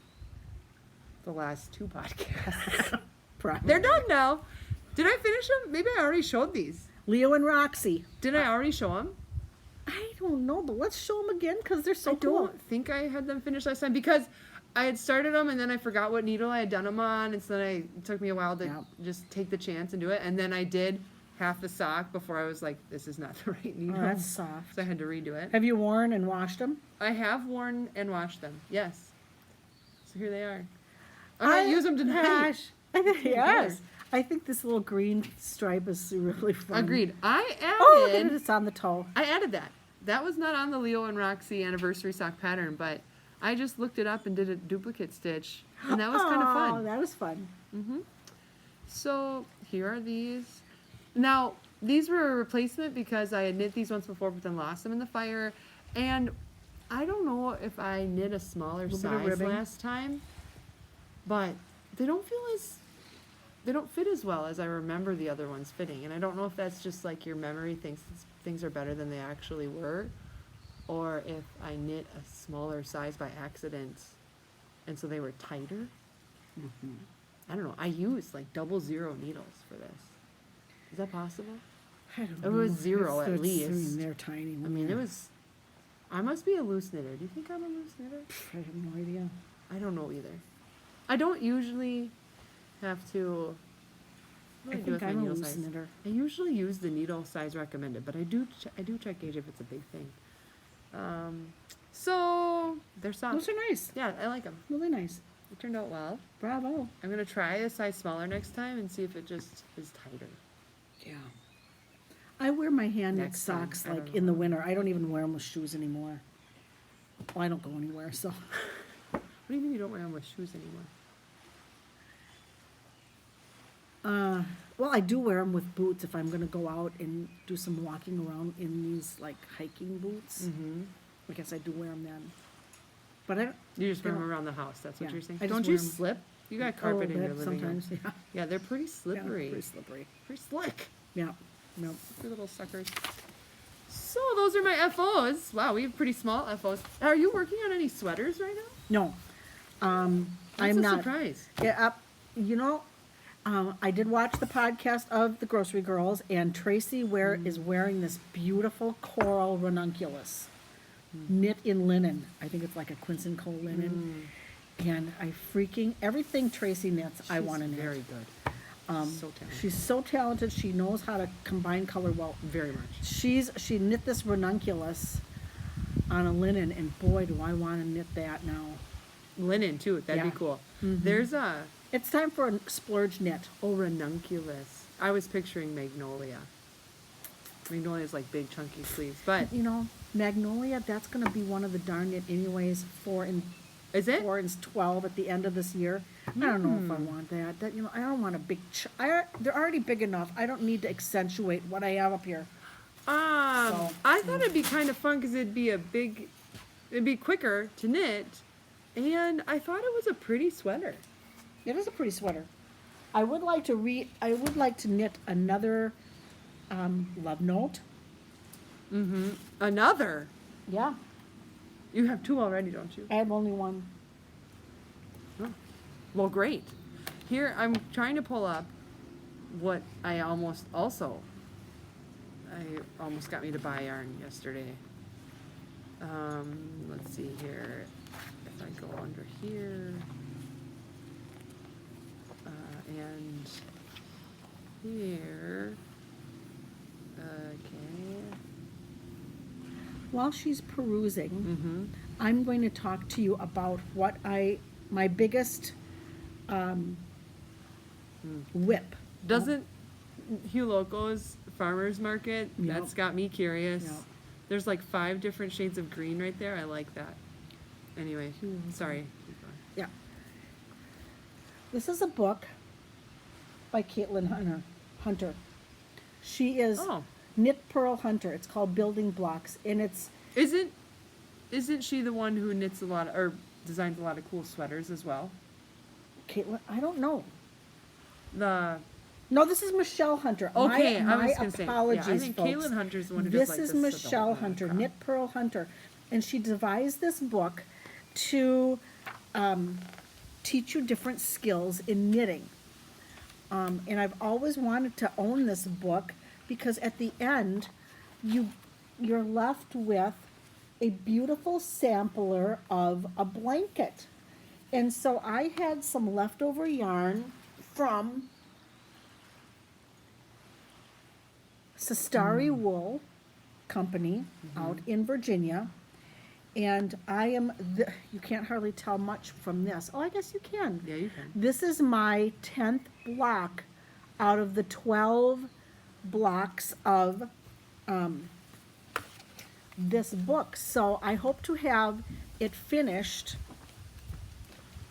[SPEAKER 1] the last 2 podcasts.
[SPEAKER 2] Probably.
[SPEAKER 1] They're done now. Did I finish them? Maybe I already showed these.
[SPEAKER 2] Leo and Roxy.
[SPEAKER 1] Did I already show them?
[SPEAKER 2] I don't know, but let's show them again because they're so
[SPEAKER 1] I
[SPEAKER 2] cool.
[SPEAKER 1] don't think I had them finished last time because I had started them and then I forgot what needle I had done them on, and so then it took me a while to
[SPEAKER 2] Yeah.
[SPEAKER 1] just take the chance and do it. And then I did half the sock before I was like, this is not the right
[SPEAKER 2] Oh,
[SPEAKER 1] needle.
[SPEAKER 2] that's soft.
[SPEAKER 1] So I had to redo it.
[SPEAKER 2] Have you worn and washed them?
[SPEAKER 1] I have worn and washed them. Yes. So here they are. I might use them tonight.
[SPEAKER 2] Gosh. Yes. I think this little green stripe is really fun.
[SPEAKER 1] Agreed. I
[SPEAKER 2] Oh, look at
[SPEAKER 1] added.
[SPEAKER 2] it. It's on the toe.
[SPEAKER 1] I added that. That was not on the Leo and Roxy anniversary sock pattern, but I just looked it up and did a duplicate stitch, and that was kind of
[SPEAKER 2] Oh,
[SPEAKER 1] fun.
[SPEAKER 2] that was fun.
[SPEAKER 1] So here are these. Now, these were a replacement because I had knit these once before, but then lost them in the fire. And I don't know if I knit a smaller
[SPEAKER 2] Little bit of
[SPEAKER 1] size
[SPEAKER 2] ribbing.
[SPEAKER 1] last time, but they don't fit as well as I remember the other ones fitting. And I don't know if that's just like your memory thinks things are better than they actually were, or if I knit a smaller size by accident, and so they were tighter. I don't know. I used like 00 needles for this. Is that possible?
[SPEAKER 2] I don't
[SPEAKER 1] It was
[SPEAKER 2] know.
[SPEAKER 1] 0 at
[SPEAKER 2] I
[SPEAKER 1] least.
[SPEAKER 2] mean, they're tiny.
[SPEAKER 1] I mean, it was. I must be a loose knitter. Do you think I'm a loose knitter?
[SPEAKER 2] I have no idea.
[SPEAKER 1] I don't know either. I don't usually have to. What
[SPEAKER 2] I
[SPEAKER 1] do I do with
[SPEAKER 2] think
[SPEAKER 1] my
[SPEAKER 2] I'm a
[SPEAKER 1] needle
[SPEAKER 2] loose
[SPEAKER 1] size?
[SPEAKER 2] knitter.
[SPEAKER 1] I usually use the needle size recommended, but I do check gauge if it's a big thing. So they're soft.
[SPEAKER 2] Those are nice.
[SPEAKER 1] Yeah, I like them.
[SPEAKER 2] Really nice.
[SPEAKER 1] It turned out well.
[SPEAKER 2] Bravo.
[SPEAKER 1] I'm gonna try a size smaller next time and see if it just is tighter.
[SPEAKER 2] Yeah. I wear my hand knit
[SPEAKER 1] Next time,
[SPEAKER 2] socks
[SPEAKER 1] I
[SPEAKER 2] like
[SPEAKER 1] don't
[SPEAKER 2] in the
[SPEAKER 1] know.
[SPEAKER 2] winter. I don't even wear them with shoes anymore. Well, I don't go anywhere, so.
[SPEAKER 1] What do you mean you don't wear them with shoes anymore?
[SPEAKER 2] Well, I do wear them with boots if I'm gonna go out and do some walking around in these like hiking boots.
[SPEAKER 1] Mm-hmm.
[SPEAKER 2] I guess I do wear them then. But I don't.
[SPEAKER 1] You just wear
[SPEAKER 2] They
[SPEAKER 1] them
[SPEAKER 2] don't-
[SPEAKER 1] around the house. That's what
[SPEAKER 2] Yeah,
[SPEAKER 1] you're saying.
[SPEAKER 2] I just
[SPEAKER 1] Don't
[SPEAKER 2] wear
[SPEAKER 1] you
[SPEAKER 2] 'em
[SPEAKER 1] slip? You got
[SPEAKER 2] a
[SPEAKER 1] carpet
[SPEAKER 2] little
[SPEAKER 1] in your
[SPEAKER 2] bit
[SPEAKER 1] living room.
[SPEAKER 2] sometimes. Yeah.
[SPEAKER 1] Yeah, they're pretty
[SPEAKER 2] Yeah,
[SPEAKER 1] slippery.
[SPEAKER 2] pretty slippery.
[SPEAKER 1] Pretty slick.
[SPEAKER 2] Yeah. No.
[SPEAKER 1] Your little suckers. So those are my FOs. Wow, we have pretty small FOs. Are you working on any sweaters right now?
[SPEAKER 2] No.
[SPEAKER 1] That's
[SPEAKER 2] I'm
[SPEAKER 1] a
[SPEAKER 2] not.
[SPEAKER 1] surprise.
[SPEAKER 2] Yeah, you know, I did watch the podcast of the Grocery Girls, and Tracy is wearing this beautiful coral ranunculus, knit in linen. I think it's like a Quincy Cole linen. And everything Tracy knits, I
[SPEAKER 1] She's
[SPEAKER 2] want to knit.
[SPEAKER 1] very good. So talented.
[SPEAKER 2] She's so talented. She knows how to combine color well.
[SPEAKER 1] Very much.
[SPEAKER 2] She knit this ranunculus on a linen, and boy, do I want to knit that now.
[SPEAKER 1] Linen too. That'd
[SPEAKER 2] Yeah.
[SPEAKER 1] be cool. There's a
[SPEAKER 2] It's time for a splurge knit.
[SPEAKER 1] ranunculus. I was picturing magnolia. Magnolia's like big chunky sleeves, but
[SPEAKER 2] You know, Magnolia, that's going to be one of the darn knit anyways, 4 and
[SPEAKER 1] is it?
[SPEAKER 2] 4 and 12 at the end of this year. I don't know if I want that. I don't want a big. They're already big enough. I don't need to accentuate what I have up here. So,
[SPEAKER 1] I thought it'd be kind of fun because it'd be quicker to knit, and I thought it was a pretty sweater.
[SPEAKER 2] It is a pretty sweater. I would like to knit another love note.
[SPEAKER 1] Another.
[SPEAKER 2] Yeah,
[SPEAKER 1] You have 2 already, don't you?
[SPEAKER 2] I have only one.
[SPEAKER 1] Well, great. Here, I'm trying to pull up what I almost got me to buy yarn yesterday. Let's see here. If I go under here, and here, okay.
[SPEAKER 2] While she's perusing,
[SPEAKER 1] Mm-hmm.
[SPEAKER 2] I'm going to talk to you about my biggest whip.
[SPEAKER 1] Doesn't Hugh Loco's farmer's market?
[SPEAKER 2] Yep.
[SPEAKER 1] That's got me curious.
[SPEAKER 2] Yep.
[SPEAKER 1] There's like 5 different shades of green right there. I like that. Anyway, sorry. Keep going.
[SPEAKER 2] Yeah. This is a book by Caitlin Hunter. She is
[SPEAKER 1] Oh.
[SPEAKER 2] Knit Pearl Hunter. It's called Building Blocks, and it's
[SPEAKER 1] Isn't she the one who knits a lot or designs a lot of cool sweaters as well?
[SPEAKER 2] Caitlin. I don't know.
[SPEAKER 1] The
[SPEAKER 2] No, this is Michelle Hunter.
[SPEAKER 1] Okay,
[SPEAKER 2] my
[SPEAKER 1] I was gonna say,
[SPEAKER 2] apologies,
[SPEAKER 1] yeah, I think
[SPEAKER 2] folks.
[SPEAKER 1] Caitlin Hunter's the one who
[SPEAKER 2] This
[SPEAKER 1] does like
[SPEAKER 2] is
[SPEAKER 1] the
[SPEAKER 2] Michelle
[SPEAKER 1] Sedona
[SPEAKER 2] Hunter,
[SPEAKER 1] crop.
[SPEAKER 2] Knit Pearl Hunter, and she devised this book to teach you different skills in knitting. And I've always wanted to own this book because at the end, you're left with a beautiful sampler of a blanket. And so I had some leftover yarn from Sestari Wool Company out in Virginia. And you can't hardly tell much from this. Oh, I guess you can.
[SPEAKER 1] Yeah, you can.
[SPEAKER 2] This is my 10th block out of the 12 blocks of this book. So I hope to have it finished.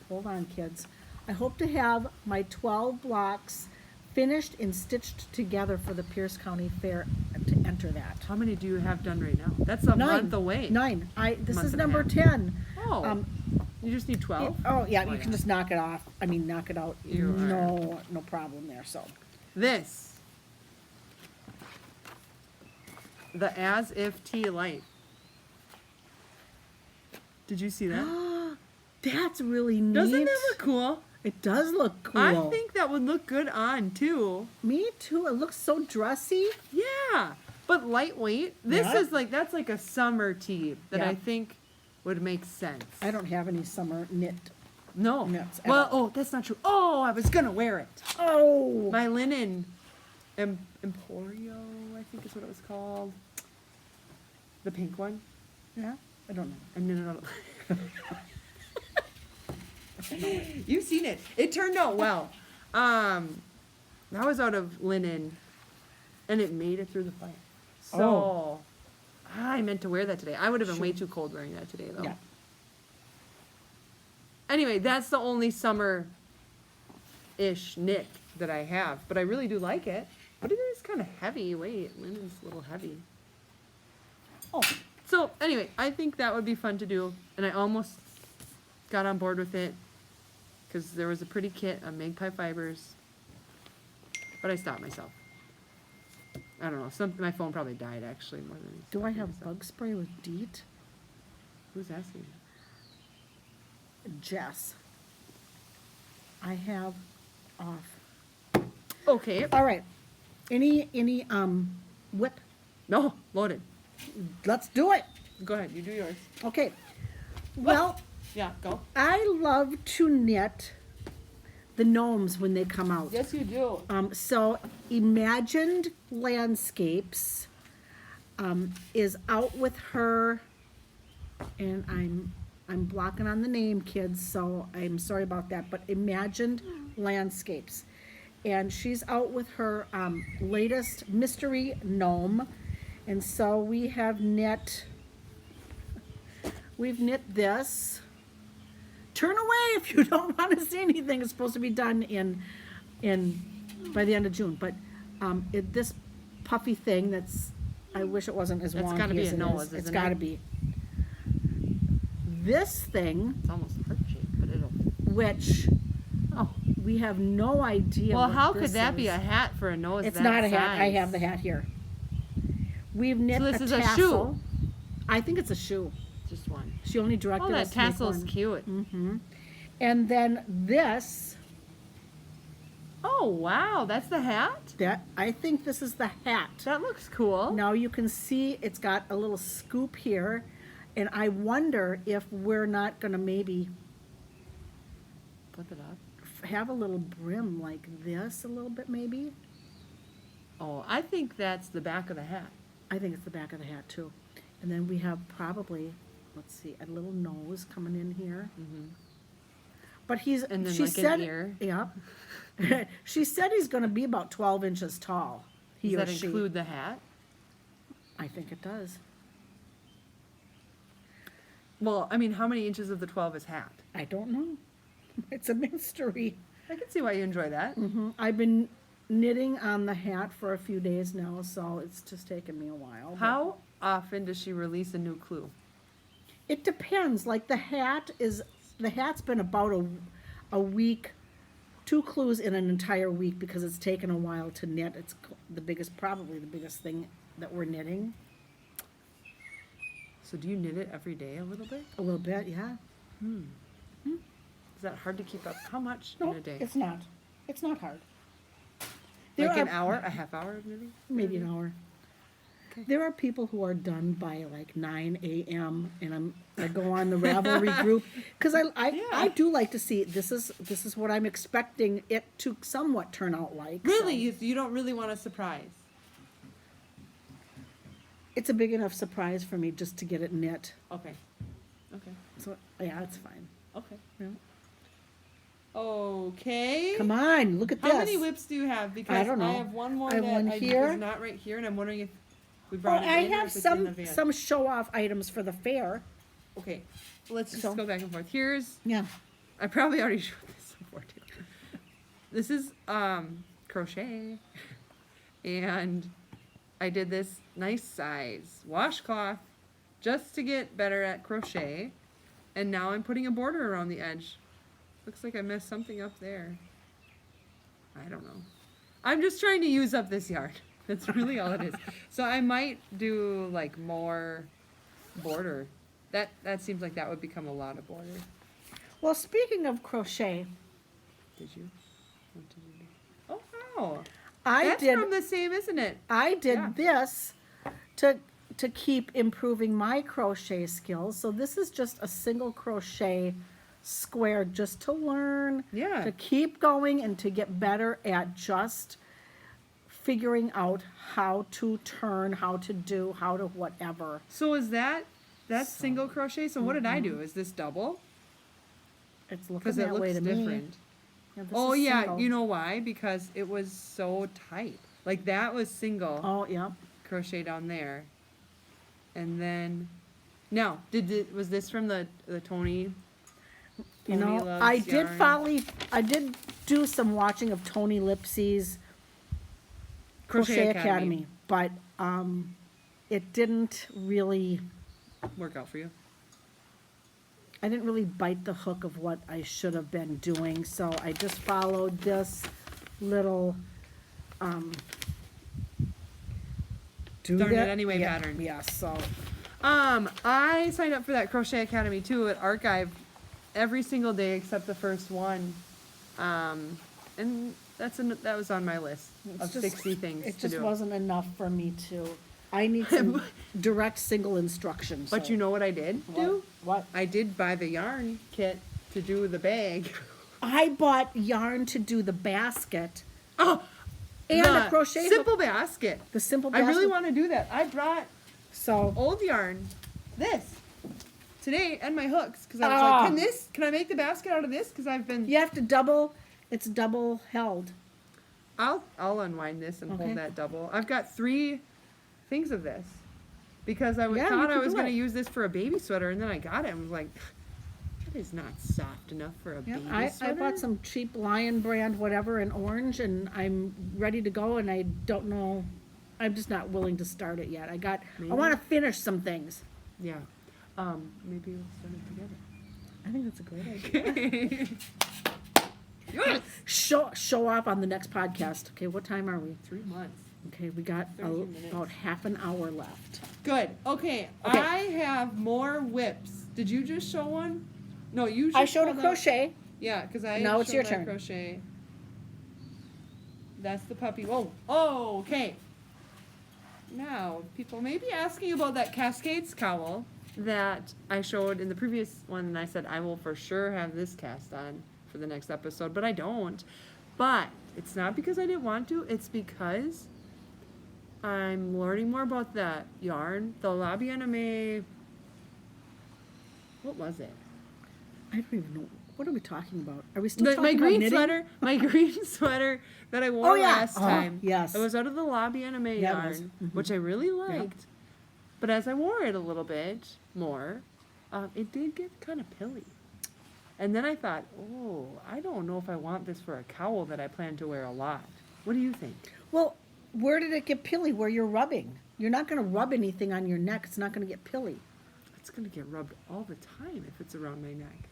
[SPEAKER 2] Hold on, kids. I hope to have my 12 blocks finished and stitched together for the Pierce County Fair to enter that.
[SPEAKER 1] How many do you have done right now? That's a month away.
[SPEAKER 2] 9. This
[SPEAKER 1] Month
[SPEAKER 2] is
[SPEAKER 1] and a
[SPEAKER 2] number
[SPEAKER 1] half.
[SPEAKER 2] 10.
[SPEAKER 1] Oh, you just need 12?
[SPEAKER 2] Oh, yeah, you
[SPEAKER 1] Oh,
[SPEAKER 2] can
[SPEAKER 1] yeah.
[SPEAKER 2] just knock it off. I mean, knock it out.
[SPEAKER 1] You are-
[SPEAKER 2] No problem there, so.
[SPEAKER 1] This. The As If Tea Light. Did you see that?
[SPEAKER 2] That's really neat.
[SPEAKER 1] Doesn't it look cool?
[SPEAKER 2] It does look cool.
[SPEAKER 1] I think that would look good on too.
[SPEAKER 2] Me too. It looks so dressy.
[SPEAKER 1] Yeah, but lightweight. This
[SPEAKER 2] Yeah.
[SPEAKER 1] is that's like a summer tee that
[SPEAKER 2] Yeah.
[SPEAKER 1] I think would make sense.
[SPEAKER 2] I don't have any summer knit.
[SPEAKER 1] No.
[SPEAKER 2] Nuts at
[SPEAKER 1] Well,
[SPEAKER 2] all.
[SPEAKER 1] oh, that's not true. Oh, I was gonna wear it.
[SPEAKER 2] Oh!
[SPEAKER 1] My linen Emporio, I think is what it was called. The pink one.
[SPEAKER 2] Yeah? I don't know.
[SPEAKER 1] And no. You've seen it. It turned out well. That was out of linen, and it made it through the fire. So
[SPEAKER 2] Oh.
[SPEAKER 1] I meant to wear that today. I would have been way
[SPEAKER 2] Sure.
[SPEAKER 1] too cold wearing that today, though.
[SPEAKER 2] Yeah.
[SPEAKER 1] Anyway, that's the only summer-ish knit that I have, but I really do like it. But it is kind of heavy. Wait, linen's a little heavy.
[SPEAKER 2] Oh,
[SPEAKER 1] So anyway, I think that would be fun to do, and I almost got on board with it because there was a pretty kit on Magpie Fibers, but I stopped myself. I don't know. My phone probably died actually more than.
[SPEAKER 2] do I
[SPEAKER 1] stopping
[SPEAKER 2] have
[SPEAKER 1] myself.
[SPEAKER 2] bug spray with DEET?
[SPEAKER 1] Who's asking?
[SPEAKER 2] Jess. I have off.
[SPEAKER 1] Okay.
[SPEAKER 2] All right. Any whip?
[SPEAKER 1] No, loaded.
[SPEAKER 2] Let's do it.
[SPEAKER 1] Go ahead. You do yours.
[SPEAKER 2] Okay. Well,
[SPEAKER 1] Yeah, go.
[SPEAKER 2] I love to knit the gnomes when they come out.
[SPEAKER 1] Yes, you do.
[SPEAKER 2] So Imagined Landscapes is out with her, and I'm blocking on the name, kids, so I'm sorry about that, but Imagined Landscapes. And she's out with her latest mystery gnome. And so we've knit this. Turn away if you don't want to see anything. It's supposed to be done by the end of June. But this puffy thing I wish it wasn't as
[SPEAKER 1] That's
[SPEAKER 2] wonky
[SPEAKER 1] gotta be
[SPEAKER 2] as
[SPEAKER 1] a
[SPEAKER 2] it
[SPEAKER 1] nose,
[SPEAKER 2] is. It's
[SPEAKER 1] isn't
[SPEAKER 2] got to
[SPEAKER 1] it?
[SPEAKER 2] be. This thing,
[SPEAKER 1] It's almost heart-shaped, but it'll.
[SPEAKER 2] which
[SPEAKER 1] Oh.
[SPEAKER 2] we have no idea.
[SPEAKER 1] Well,
[SPEAKER 2] what
[SPEAKER 1] how could
[SPEAKER 2] this
[SPEAKER 1] that be
[SPEAKER 2] is.
[SPEAKER 1] a hat for a nose?
[SPEAKER 2] It's
[SPEAKER 1] that
[SPEAKER 2] not a hat. I
[SPEAKER 1] size?
[SPEAKER 2] have the hat here. We've knit
[SPEAKER 1] So this
[SPEAKER 2] a
[SPEAKER 1] is a shoe.
[SPEAKER 2] tassel. I think it's a shoe.
[SPEAKER 1] Just one.
[SPEAKER 2] She only directed
[SPEAKER 1] Oh,
[SPEAKER 2] us
[SPEAKER 1] that
[SPEAKER 2] to make
[SPEAKER 1] tassel's
[SPEAKER 2] one.
[SPEAKER 1] cute.
[SPEAKER 2] And then this,
[SPEAKER 1] Oh, wow. That's the hat?
[SPEAKER 2] I think this is the hat.
[SPEAKER 1] That looks cool.
[SPEAKER 2] Now you can see it's got a little scoop here, and I wonder if we're not gonna maybe
[SPEAKER 1] Flip it up.
[SPEAKER 2] have a little brim like this a little bit maybe.
[SPEAKER 1] Oh, I think that's the back of the hat.
[SPEAKER 2] I think it's the back of the hat too. And then we have probably, let's see, a little nose coming in here. But
[SPEAKER 1] And then
[SPEAKER 2] she
[SPEAKER 1] like an
[SPEAKER 2] said,
[SPEAKER 1] ear.
[SPEAKER 2] yeah. She said he's gonna be about 12 inches tall. He
[SPEAKER 1] Does
[SPEAKER 2] or
[SPEAKER 1] that
[SPEAKER 2] she.
[SPEAKER 1] include the hat?
[SPEAKER 2] I think it does.
[SPEAKER 1] Well, I mean, how many inches of the 12 is hat?
[SPEAKER 2] I don't know. It's a mystery.
[SPEAKER 1] I can see why you enjoy that.
[SPEAKER 2] I've been knitting on the hat for a few days now, so it's just taken me a while. but-
[SPEAKER 1] How often does she release a new clue?
[SPEAKER 2] It depends. Like the hat's been about a week, 2 clues in an entire week because it's taken a while to knit. It's probably the biggest thing that we're knitting.
[SPEAKER 1] So do you knit it every day a little bit?
[SPEAKER 2] A little bit, yeah.
[SPEAKER 1] Is that hard to keep up? How much
[SPEAKER 2] No,
[SPEAKER 1] in a day?
[SPEAKER 2] it's not. It's not hard.
[SPEAKER 1] Like an
[SPEAKER 2] are-
[SPEAKER 1] hour, a half hour maybe?
[SPEAKER 2] Maybe an hour.
[SPEAKER 1] Okay.
[SPEAKER 2] There are people who are done by like 9 a.m. and I go on the Ravelry group because I
[SPEAKER 1] Yeah.
[SPEAKER 2] do like to see this is what I'm expecting it to somewhat turn out like.
[SPEAKER 1] Really?
[SPEAKER 2] so.
[SPEAKER 1] You don't really want a surprise?
[SPEAKER 2] It's a big enough surprise for me just to get it knit.
[SPEAKER 1] Okay. Okay.
[SPEAKER 2] So yeah, it's fine.
[SPEAKER 1] Okay.
[SPEAKER 2] Yeah.
[SPEAKER 1] Okay.
[SPEAKER 2] Come on, look at
[SPEAKER 1] How
[SPEAKER 2] this.
[SPEAKER 1] many whips do you have? Because
[SPEAKER 2] don't know.
[SPEAKER 1] have one more
[SPEAKER 2] I have
[SPEAKER 1] that
[SPEAKER 2] one here.
[SPEAKER 1] is not right here, and I'm wondering if we
[SPEAKER 2] Oh,
[SPEAKER 1] brought it
[SPEAKER 2] I
[SPEAKER 1] in or
[SPEAKER 2] have
[SPEAKER 1] if it's in the
[SPEAKER 2] some
[SPEAKER 1] van.
[SPEAKER 2] show off items for the fair.
[SPEAKER 1] Okay. Let's just
[SPEAKER 2] So-
[SPEAKER 1] go back and forth. Here's
[SPEAKER 2] Yeah.
[SPEAKER 1] I probably already showed this before too. This is crochet, and I did this nice size washcloth just to get better at crochet, and now I'm putting a border around the edge. Looks like I messed something up there. I don't know. I'm just trying to use up this yarn. That's really all it is. So I might do like more border. That seems like that would become a lot of border.
[SPEAKER 2] Well, speaking of crochet,
[SPEAKER 1] Did you? What did you do? Oh, wow.
[SPEAKER 2] I
[SPEAKER 1] That's
[SPEAKER 2] did
[SPEAKER 1] from the same, isn't it?
[SPEAKER 2] I did
[SPEAKER 1] Yeah.
[SPEAKER 2] this to keep improving my crochet skills. So this is just a single crochet square just to learn,
[SPEAKER 1] Yeah.
[SPEAKER 2] to keep going and to get better at just figuring out how to turn, how to do, how to whatever.
[SPEAKER 1] So is that's single crochet? So what did I do? Is this double?
[SPEAKER 2] It's looking
[SPEAKER 1] Because it
[SPEAKER 2] that way
[SPEAKER 1] looks
[SPEAKER 2] to me.
[SPEAKER 1] different.
[SPEAKER 2] Yeah, this
[SPEAKER 1] Oh
[SPEAKER 2] is
[SPEAKER 1] yeah,
[SPEAKER 2] single.
[SPEAKER 1] you know why? Because it was so tight. Like that was single
[SPEAKER 2] Oh yeah.
[SPEAKER 1] crochet down there, and then now was this from the Tony?
[SPEAKER 2] You
[SPEAKER 1] Tony
[SPEAKER 2] know,
[SPEAKER 1] Loves
[SPEAKER 2] I did
[SPEAKER 1] Yarn
[SPEAKER 2] I did do some watching of Tony Lipsy's Crochet Academy, but it didn't really,
[SPEAKER 1] work out for you.
[SPEAKER 2] I didn't really bite the hook of what I should have been doing, so I just followed this little, do
[SPEAKER 1] Darn it
[SPEAKER 2] that-
[SPEAKER 1] anyway
[SPEAKER 2] yeah,
[SPEAKER 1] pattern.
[SPEAKER 2] Yeah, so,
[SPEAKER 1] I signed up for that Crochet Academy too at Archive every single day except the first one. And that was on my list of
[SPEAKER 2] It's just-
[SPEAKER 1] 60 things
[SPEAKER 2] it
[SPEAKER 1] to
[SPEAKER 2] just
[SPEAKER 1] do.
[SPEAKER 2] wasn't enough for me to, I need some direct single instructions.
[SPEAKER 1] But
[SPEAKER 2] so-
[SPEAKER 1] you know what I did do?
[SPEAKER 2] What?
[SPEAKER 1] I did buy the yarn kit to do the bag.
[SPEAKER 2] I bought yarn to do the basket
[SPEAKER 1] Oh,
[SPEAKER 2] and
[SPEAKER 1] the
[SPEAKER 2] a crochet hook.
[SPEAKER 1] simple basket.
[SPEAKER 2] The simple
[SPEAKER 1] I
[SPEAKER 2] basket.
[SPEAKER 1] really want to do that. I brought
[SPEAKER 2] So,
[SPEAKER 1] old yarn, this, today, and my hooks because I was
[SPEAKER 2] Ah.
[SPEAKER 1] like, can I make the basket out of this? Because I've been.
[SPEAKER 2] you have to it's double held.
[SPEAKER 1] I'll unwind this and
[SPEAKER 2] Okay.
[SPEAKER 1] hold that double. I've got 3 things of this because I
[SPEAKER 2] Yeah, you
[SPEAKER 1] thought I
[SPEAKER 2] could
[SPEAKER 1] was
[SPEAKER 2] do
[SPEAKER 1] going to
[SPEAKER 2] it.
[SPEAKER 1] use this for a baby sweater, and then I got it and was like, that is not soft enough for a
[SPEAKER 2] Yeah,
[SPEAKER 1] baby
[SPEAKER 2] I
[SPEAKER 1] sweater.
[SPEAKER 2] bought some cheap Lion brand whatever in orange, and I'm ready to go, and I don't know, I'm just not willing to start it yet. I
[SPEAKER 1] Maybe.
[SPEAKER 2] want to finish some things.
[SPEAKER 1] Yeah. Maybe we'll start it together.
[SPEAKER 2] I think that's a great idea.
[SPEAKER 1] Yes.
[SPEAKER 2] Show off on the next podcast. Okay, what time are we?
[SPEAKER 1] 3 months.
[SPEAKER 2] Okay, we got
[SPEAKER 1] 30 minutes.
[SPEAKER 2] about half an hour left.
[SPEAKER 1] Good. Okay.
[SPEAKER 2] Okay.
[SPEAKER 1] I have more whips. Did you just show one? No, you.
[SPEAKER 2] I
[SPEAKER 1] just
[SPEAKER 2] showed a
[SPEAKER 1] pulled up-
[SPEAKER 2] crochet.
[SPEAKER 1] Yeah, because I.
[SPEAKER 2] Now it's
[SPEAKER 1] showed
[SPEAKER 2] your
[SPEAKER 1] my
[SPEAKER 2] turn.
[SPEAKER 1] Crochet. That's the puppy. Whoa. Oh, okay. Now, people may be asking about that Cascades cowl that I showed in the previous one, and I said I will for sure have this cast on for the next episode, but I don't. But it's not because I didn't want to, it's because I'm learning more about that yarn. The La Bien Aimée, what was it?
[SPEAKER 2] I don't even know. What are we talking about? Are we still talking
[SPEAKER 1] My
[SPEAKER 2] about
[SPEAKER 1] green
[SPEAKER 2] knitting?
[SPEAKER 1] sweater, my green sweater that I wore
[SPEAKER 2] Oh, yeah.
[SPEAKER 1] last
[SPEAKER 2] Uh-huh.
[SPEAKER 1] time.
[SPEAKER 2] Yes.
[SPEAKER 1] It was out of the La Bien Aimée
[SPEAKER 2] Yeah, it was.
[SPEAKER 1] yarn,
[SPEAKER 2] Mhm.
[SPEAKER 1] which I really liked. But as I wore it a little bit more, it did get kind of pilly. And then I thought, oh, I don't know if I want this for a cowl that I plan to wear a lot. What do you think?
[SPEAKER 2] Well, where did it get pilly? Where you're rubbing. You're not going to rub anything on your neck. It's not going to get pilly.
[SPEAKER 1] It's going to get rubbed all the time if it's around my neck.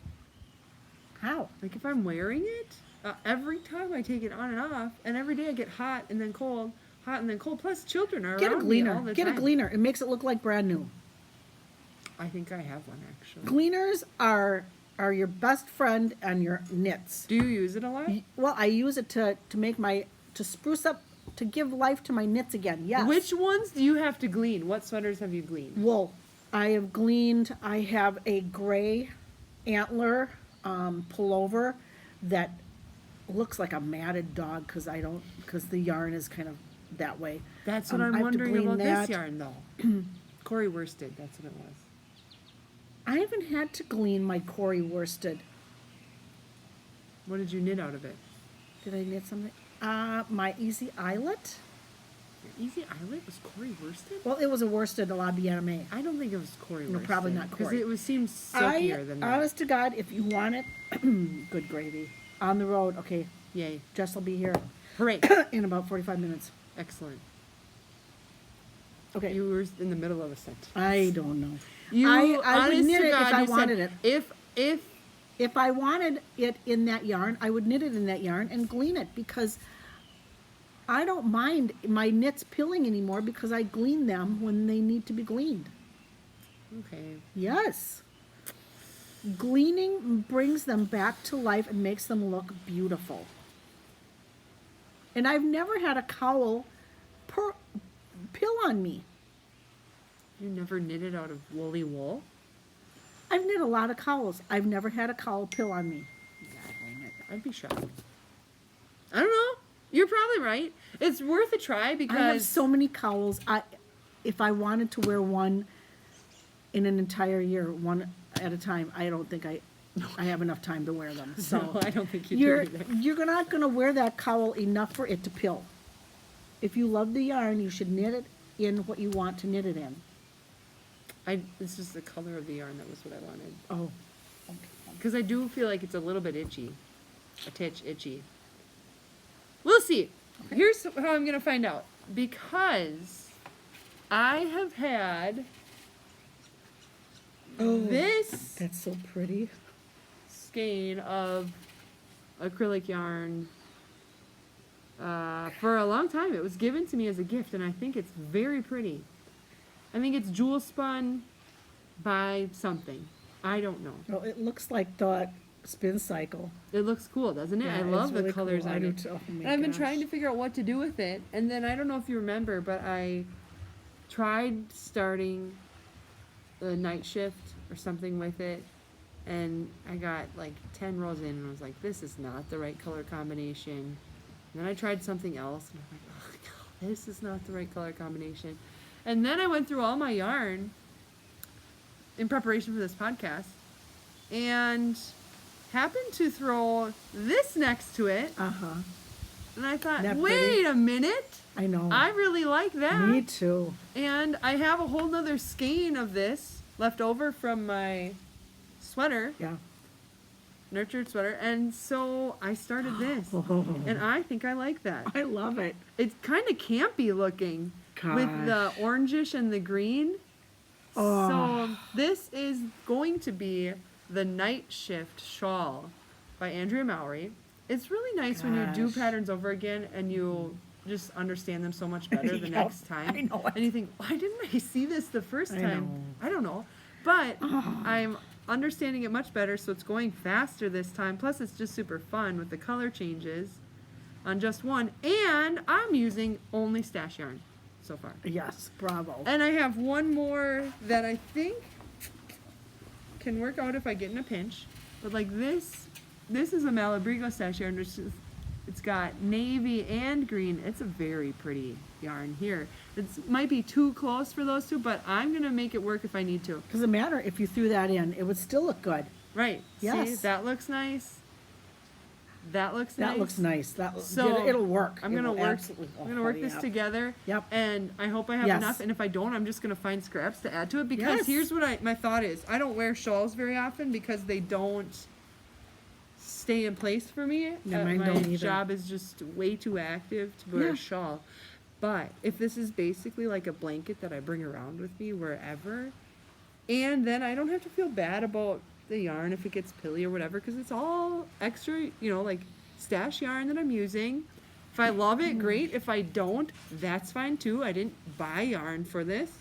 [SPEAKER 2] How?
[SPEAKER 1] Like if I'm wearing it, every time I take it on and off, and every day I get hot and then cold, hot and then cold. Plus children are
[SPEAKER 2] Get a
[SPEAKER 1] around me all
[SPEAKER 2] gleaner.
[SPEAKER 1] the
[SPEAKER 2] Get a
[SPEAKER 1] time.
[SPEAKER 2] gleaner. It makes it look like brand new.
[SPEAKER 1] I think I have one actually.
[SPEAKER 2] Gleaners are are your best friend on your knits.
[SPEAKER 1] Do you use it a lot?
[SPEAKER 2] Well, I use it to make to spruce up, to give life to my knits again. Yes.
[SPEAKER 1] Which ones do you have to glean? What sweaters have you gleaned?
[SPEAKER 2] Wool. I have a gray antler pullover that looks like a matted dog because the yarn is kind of that way.
[SPEAKER 1] That's what
[SPEAKER 2] I
[SPEAKER 1] I'm
[SPEAKER 2] have to
[SPEAKER 1] wondering
[SPEAKER 2] glean
[SPEAKER 1] about
[SPEAKER 2] that.
[SPEAKER 1] this yarn, though. Corey Worsted, that's what it was.
[SPEAKER 2] I haven't had to glean my Corey worsted.
[SPEAKER 1] What did you knit out of it?
[SPEAKER 2] Did I knit something? My Easy Eyelet.
[SPEAKER 1] Your Easy Eyelet was Corey Worsted?
[SPEAKER 2] Well, it was a worsted a la BMA.
[SPEAKER 1] I don't think it was Corey
[SPEAKER 2] No,
[SPEAKER 1] Worsted.
[SPEAKER 2] probably not
[SPEAKER 1] Because
[SPEAKER 2] Corey.
[SPEAKER 1] it seems silkier than that.
[SPEAKER 2] Honest to God, if you want it, good gravy. On the road, okay,
[SPEAKER 1] Yay.
[SPEAKER 2] Jess will be here
[SPEAKER 1] Hooray.
[SPEAKER 2] in about 45 minutes.
[SPEAKER 1] Excellent.
[SPEAKER 2] Okay.
[SPEAKER 1] You were in the middle of a sentence.
[SPEAKER 2] I don't know.
[SPEAKER 1] You,
[SPEAKER 2] I would
[SPEAKER 1] honest
[SPEAKER 2] knit
[SPEAKER 1] to
[SPEAKER 2] it if
[SPEAKER 1] God,
[SPEAKER 2] I
[SPEAKER 1] you said,
[SPEAKER 2] wanted it.
[SPEAKER 1] If
[SPEAKER 2] If I wanted it in that yarn, I would knit it in that yarn and glean it because I don't mind my knits pilling anymore because I glean them when they need to be gleaned.
[SPEAKER 1] Okay.
[SPEAKER 2] Yes. Gleaning brings them back to life and makes them look beautiful. And I've never had a cowl pill on me.
[SPEAKER 1] You never knitted out of woolly wool?
[SPEAKER 2] I've knit a lot of cowls. I've never had a cowl pill on me.
[SPEAKER 1] God dang it. I'd be shocked. I don't know. You're probably right. It's worth a try because
[SPEAKER 2] I have so many cowls. If I wanted to wear one in an entire year, one at a time, I don't think I have enough time to wear them. So
[SPEAKER 1] no, I don't think you
[SPEAKER 2] you're
[SPEAKER 1] do either.
[SPEAKER 2] you're not going to wear that cowl enough for it to pill. If you love the yarn, you should knit it in what you want to knit it in.
[SPEAKER 1] It's just the color of the yarn that was what I wanted.
[SPEAKER 2] Oh,
[SPEAKER 1] Because I do feel like it's a little bit itchy. A titch itchy. We'll see.
[SPEAKER 2] Okay.
[SPEAKER 1] Here's how I'm going to find out. Because I have had this
[SPEAKER 2] that's so pretty.
[SPEAKER 1] skein of acrylic yarn for a long time. It was given to me as a gift, and I think it's very pretty. I think it's jewel spun by something. I don't know.
[SPEAKER 2] Oh, it looks like the spin cycle.
[SPEAKER 1] It looks cool, doesn't it?
[SPEAKER 2] Yeah,
[SPEAKER 1] I
[SPEAKER 2] it's
[SPEAKER 1] love the
[SPEAKER 2] really
[SPEAKER 1] colors
[SPEAKER 2] cool. I
[SPEAKER 1] on
[SPEAKER 2] do
[SPEAKER 1] it.
[SPEAKER 2] too. Oh my
[SPEAKER 1] And I've been
[SPEAKER 2] gosh.
[SPEAKER 1] trying to figure out what to do with it. And then I don't know if you remember, but I tried starting the night shift or something with it. And I got like 10 rows in and I was like, this is not the right color combination. And then I tried something else and I'm like, oh God, this is not the right color combination. And then I went through all my yarn in preparation for this podcast and happened to throw this next to it.
[SPEAKER 2] Uh-huh.
[SPEAKER 1] And I thought,
[SPEAKER 2] That
[SPEAKER 1] wait
[SPEAKER 2] pretty?
[SPEAKER 1] a minute.
[SPEAKER 2] I know.
[SPEAKER 1] I really like that.
[SPEAKER 2] Me too.
[SPEAKER 1] And I have a whole nother skein of this left over from my sweater,
[SPEAKER 2] Yeah.
[SPEAKER 1] nurtured sweater. And so I started this.
[SPEAKER 2] Oh,
[SPEAKER 1] And I think I like that.
[SPEAKER 2] I love it.
[SPEAKER 1] It's kind of campy looking with the orangish and the green.
[SPEAKER 2] Oh.
[SPEAKER 1] So this is going to be the Night Shift Shawl by Andrea Mowry. It's really nice when you do
[SPEAKER 2] Gosh.
[SPEAKER 1] patterns over again and you just understand them so much better the
[SPEAKER 2] Yep,
[SPEAKER 1] next time.
[SPEAKER 2] I know it.
[SPEAKER 1] And you think, why didn't I see this the first
[SPEAKER 2] I
[SPEAKER 1] time?
[SPEAKER 2] know.
[SPEAKER 1] I don't know. But I'm understanding it much better, so it's going faster this time. Plus, it's just super fun with the color changes on just one. And I'm using only stash yarn so far.
[SPEAKER 2] Yes, bravo.
[SPEAKER 1] And I have one more that I think can work out if I get in a pinch. But like this is a Malabrigo stash yarn, which is, it's got navy and green. It's a very pretty yarn here. It might be too close for those two, but I'm going to make it work if I need to.
[SPEAKER 2] Doesn't matter if you threw that in. It would still look good.
[SPEAKER 1] Right. See,
[SPEAKER 2] Yes.
[SPEAKER 1] that looks nice. That looks nice.
[SPEAKER 2] That looks nice.
[SPEAKER 1] So
[SPEAKER 2] it'll work.
[SPEAKER 1] I'm
[SPEAKER 2] It
[SPEAKER 1] gonna
[SPEAKER 2] will
[SPEAKER 1] work.
[SPEAKER 2] absolutely-
[SPEAKER 1] I'm gonna work
[SPEAKER 2] oh,
[SPEAKER 1] this
[SPEAKER 2] yeah.
[SPEAKER 1] together.
[SPEAKER 2] Yep.
[SPEAKER 1] And I hope I have
[SPEAKER 2] Yes.
[SPEAKER 1] enough. And if I don't, I'm just gonna find scraps to add to it because
[SPEAKER 2] Yes.
[SPEAKER 1] here's what my thought is. I don't wear shawls very often because they don't stay in place for me.
[SPEAKER 2] Yeah, mine
[SPEAKER 1] my
[SPEAKER 2] don't either.
[SPEAKER 1] job is just way too active to wear
[SPEAKER 2] Yeah.
[SPEAKER 1] a shawl. But if this is basically like a blanket that I bring around with me wherever, and then I don't have to feel bad about the yarn if it gets pilly or whatever because it's all extra, like stash yarn that I'm using. If I love it, great. If I don't, that's fine too. I didn't buy yarn for this.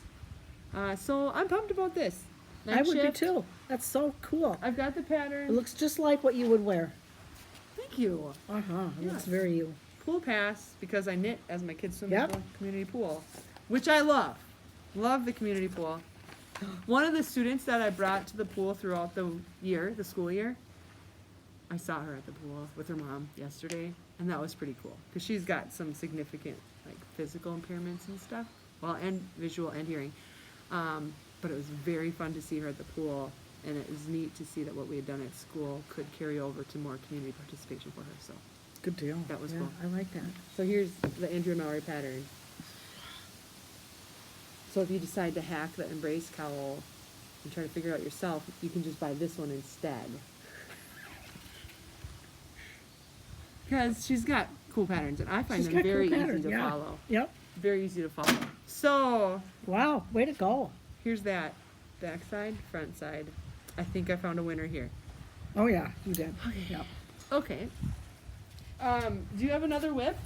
[SPEAKER 1] So I'm pumped about this.
[SPEAKER 2] I would be
[SPEAKER 1] shift.
[SPEAKER 2] too. That's so cool.
[SPEAKER 1] I've got the
[SPEAKER 2] It
[SPEAKER 1] pattern.
[SPEAKER 2] looks just like what you would wear.
[SPEAKER 1] Thank you.
[SPEAKER 2] It looks
[SPEAKER 1] Yes.
[SPEAKER 2] very you.
[SPEAKER 1] Pool pass because I knit as my kids swim
[SPEAKER 2] Yep.
[SPEAKER 1] in the community pool, which I love. Love the community pool. One of the students that I brought to the pool throughout the year, the school year, I saw her at the pool with her mom yesterday, and that was pretty cool because she's got some significant like physical impairments and stuff, well, and visual and hearing. But it was very fun to see her at the pool, and it was neat to see that what we had done at school could carry over to more community participation for her. So,
[SPEAKER 2] Good deal.
[SPEAKER 1] That was
[SPEAKER 2] Yeah,
[SPEAKER 1] cool.
[SPEAKER 2] I like that.
[SPEAKER 1] so here's the Andrea Mallory pattern. So if you decide to hack the embrace cowl and try to figure it out yourself, you can just buy this one instead. Because she's got cool patterns, and I find
[SPEAKER 2] She's
[SPEAKER 1] them
[SPEAKER 2] got cool
[SPEAKER 1] very
[SPEAKER 2] patterns,
[SPEAKER 1] easy to
[SPEAKER 2] yeah.
[SPEAKER 1] follow.
[SPEAKER 2] Yep.
[SPEAKER 1] Very easy to follow. So
[SPEAKER 2] Wow, way to go.
[SPEAKER 1] here's that back side, front side. I think I found a winner here.
[SPEAKER 2] Oh yeah, you did. Yep.
[SPEAKER 1] Okay. Do you have another whip?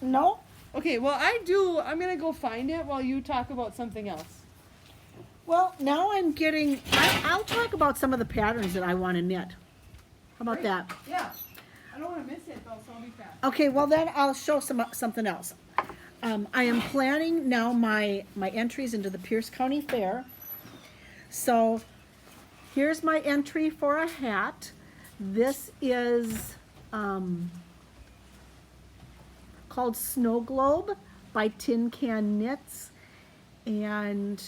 [SPEAKER 2] No?
[SPEAKER 1] Okay, well I do. I'm gonna go find it while you talk about something else.
[SPEAKER 2] Well, now I'm getting, I'll talk about some of the patterns that I want to knit. How about that?
[SPEAKER 1] Yeah. I don't want to miss it though, so I'll be fast.
[SPEAKER 2] Okay, well then I'll show something else. I am planning now my entries into the Pierce County Fair. So here's my entry for a hat. This is called Snow Globe by Tin Can Knits. And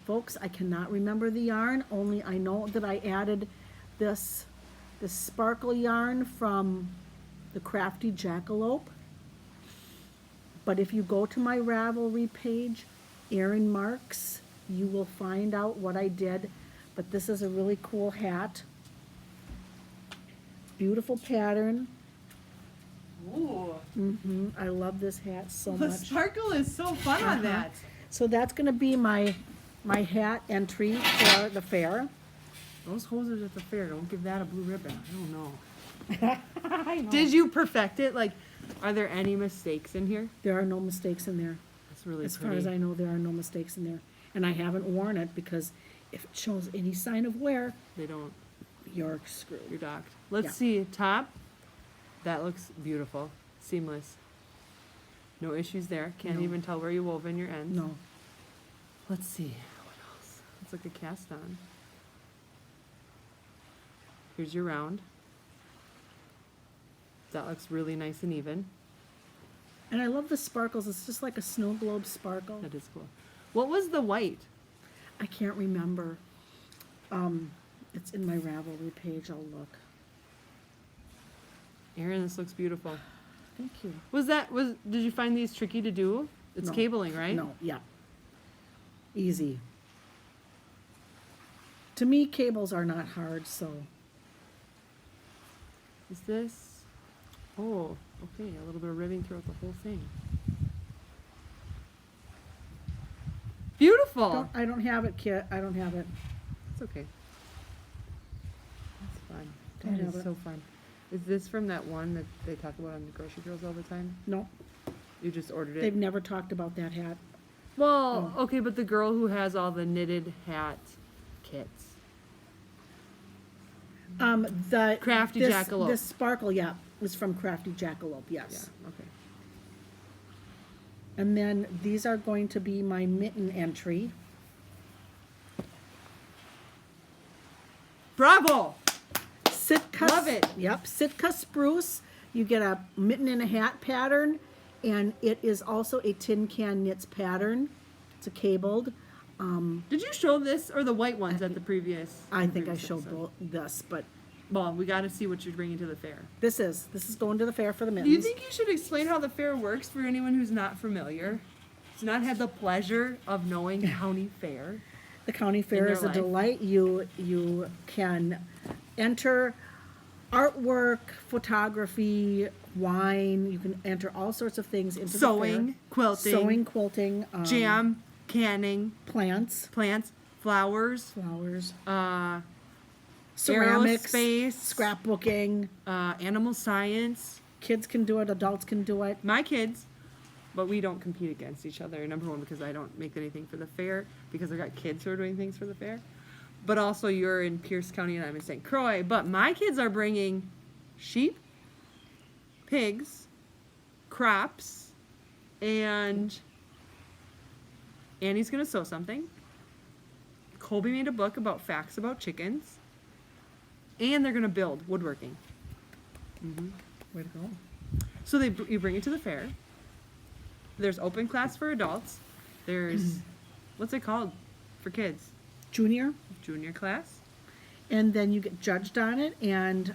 [SPEAKER 2] folks, I cannot remember the yarn, only I know that I added this sparkle yarn from the Crafty Jackalope. But if you go to my Ravelry page, Erin Marks, you will find out what I did. But this is a really cool hat. Beautiful pattern.
[SPEAKER 1] Ooh.
[SPEAKER 2] I love this hat so
[SPEAKER 1] The
[SPEAKER 2] much.
[SPEAKER 1] sparkle is so fun on
[SPEAKER 2] Uh-huh.
[SPEAKER 1] that.
[SPEAKER 2] So that's gonna be my hat entry for the fair.
[SPEAKER 1] Those hosers at the fair, don't give that a blue ribbon. I don't know.
[SPEAKER 2] I know.
[SPEAKER 1] Did you perfect it? Like, are there any mistakes in here?
[SPEAKER 2] There are no mistakes in there.
[SPEAKER 1] That's really
[SPEAKER 2] As
[SPEAKER 1] pretty.
[SPEAKER 2] far as I know, there are no mistakes in there. And I haven't worn it because if it shows any sign of wear,
[SPEAKER 1] They don't.
[SPEAKER 2] you're screwed.
[SPEAKER 1] You're docked. Let's
[SPEAKER 2] Yeah.
[SPEAKER 1] see. Top. That looks beautiful. Seamless. No issues there. Can't
[SPEAKER 2] No.
[SPEAKER 1] even tell where you wove in your ends.
[SPEAKER 2] No.
[SPEAKER 1] Let's see. What else? It's like a cast on. Here's your round. That looks really nice and even.
[SPEAKER 2] And I love the sparkles. It's just like a snow globe sparkle.
[SPEAKER 1] That is cool. What was the white?
[SPEAKER 2] I can't remember. It's in my Ravelry page. I'll look.
[SPEAKER 1] Erin, this looks beautiful.
[SPEAKER 2] Thank you.
[SPEAKER 1] Did you find these tricky to do? It's
[SPEAKER 2] No.
[SPEAKER 1] cabling, right?
[SPEAKER 2] No, yeah. Easy. To me, cables are not hard, so.
[SPEAKER 1] Is this? Oh, okay. A little bit of ribbing throughout the whole thing. Beautiful.
[SPEAKER 2] I don't have it, Kit. I don't have it.
[SPEAKER 1] It's okay. That's fun.
[SPEAKER 2] Don't
[SPEAKER 1] That
[SPEAKER 2] have
[SPEAKER 1] is
[SPEAKER 2] it.
[SPEAKER 1] so fun. Is this from that one that they talk about on the Grocery Girls all the time?
[SPEAKER 2] No,
[SPEAKER 1] You just ordered it?
[SPEAKER 2] they've never talked about that hat.
[SPEAKER 1] Well, okay, but the girl who has all the knitted hat kits.
[SPEAKER 2] The
[SPEAKER 1] Crafty Jackalope.
[SPEAKER 2] This sparkle, yeah, was from Crafty Jackalope.
[SPEAKER 1] Yeah,
[SPEAKER 2] Yes.
[SPEAKER 1] okay.
[SPEAKER 2] And then these are going to be my mitten entry.
[SPEAKER 1] Bravo!
[SPEAKER 2] Sitka.
[SPEAKER 1] Love it.
[SPEAKER 2] Yep, Sitka spruce. You get a mitten and a hat pattern, and it is also a Tin Can Knits pattern. It's a cabled.
[SPEAKER 1] Did you show this or the white ones at the previous?
[SPEAKER 2] I think I
[SPEAKER 1] previous
[SPEAKER 2] showed
[SPEAKER 1] episode?
[SPEAKER 2] this, but
[SPEAKER 1] Well, we got to see what you're bringing to the fair.
[SPEAKER 2] this is going to the fair for the
[SPEAKER 1] Do
[SPEAKER 2] mittens.
[SPEAKER 1] you think you should explain how the fair works for anyone who's not familiar? Who's not had the pleasure of knowing county fair?
[SPEAKER 2] The county fair
[SPEAKER 1] their
[SPEAKER 2] is a
[SPEAKER 1] life?
[SPEAKER 2] delight. You can enter artwork, photography, wine. You can enter all sorts of things into the
[SPEAKER 1] Sewing,
[SPEAKER 2] fair.
[SPEAKER 1] quilting,
[SPEAKER 2] Sewing, quilting,
[SPEAKER 1] jam, canning,
[SPEAKER 2] plants,
[SPEAKER 1] plants, flowers,
[SPEAKER 2] flowers,
[SPEAKER 1] uh,
[SPEAKER 2] ceramics,
[SPEAKER 1] aerospace,
[SPEAKER 2] scrapbooking.
[SPEAKER 1] animal science.
[SPEAKER 2] Kids can do it. Adults can do it.
[SPEAKER 1] My kids, but we don't compete against each other. Number one, because I don't make anything for the fair, because I got kids who are doing things for the fair. But also, you're in Pierce County and I'm in St. Croix. But my kids are bringing sheep, pigs, crops, and Annie's gonna sew something. Colby made a book about facts about chickens, and they're gonna build woodworking.
[SPEAKER 2] Way to go.
[SPEAKER 1] So you bring it to the fair. There's open class for adults. There's what's it called for kids?
[SPEAKER 2] Junior,
[SPEAKER 1] Junior class.
[SPEAKER 2] and then you get judged on it, and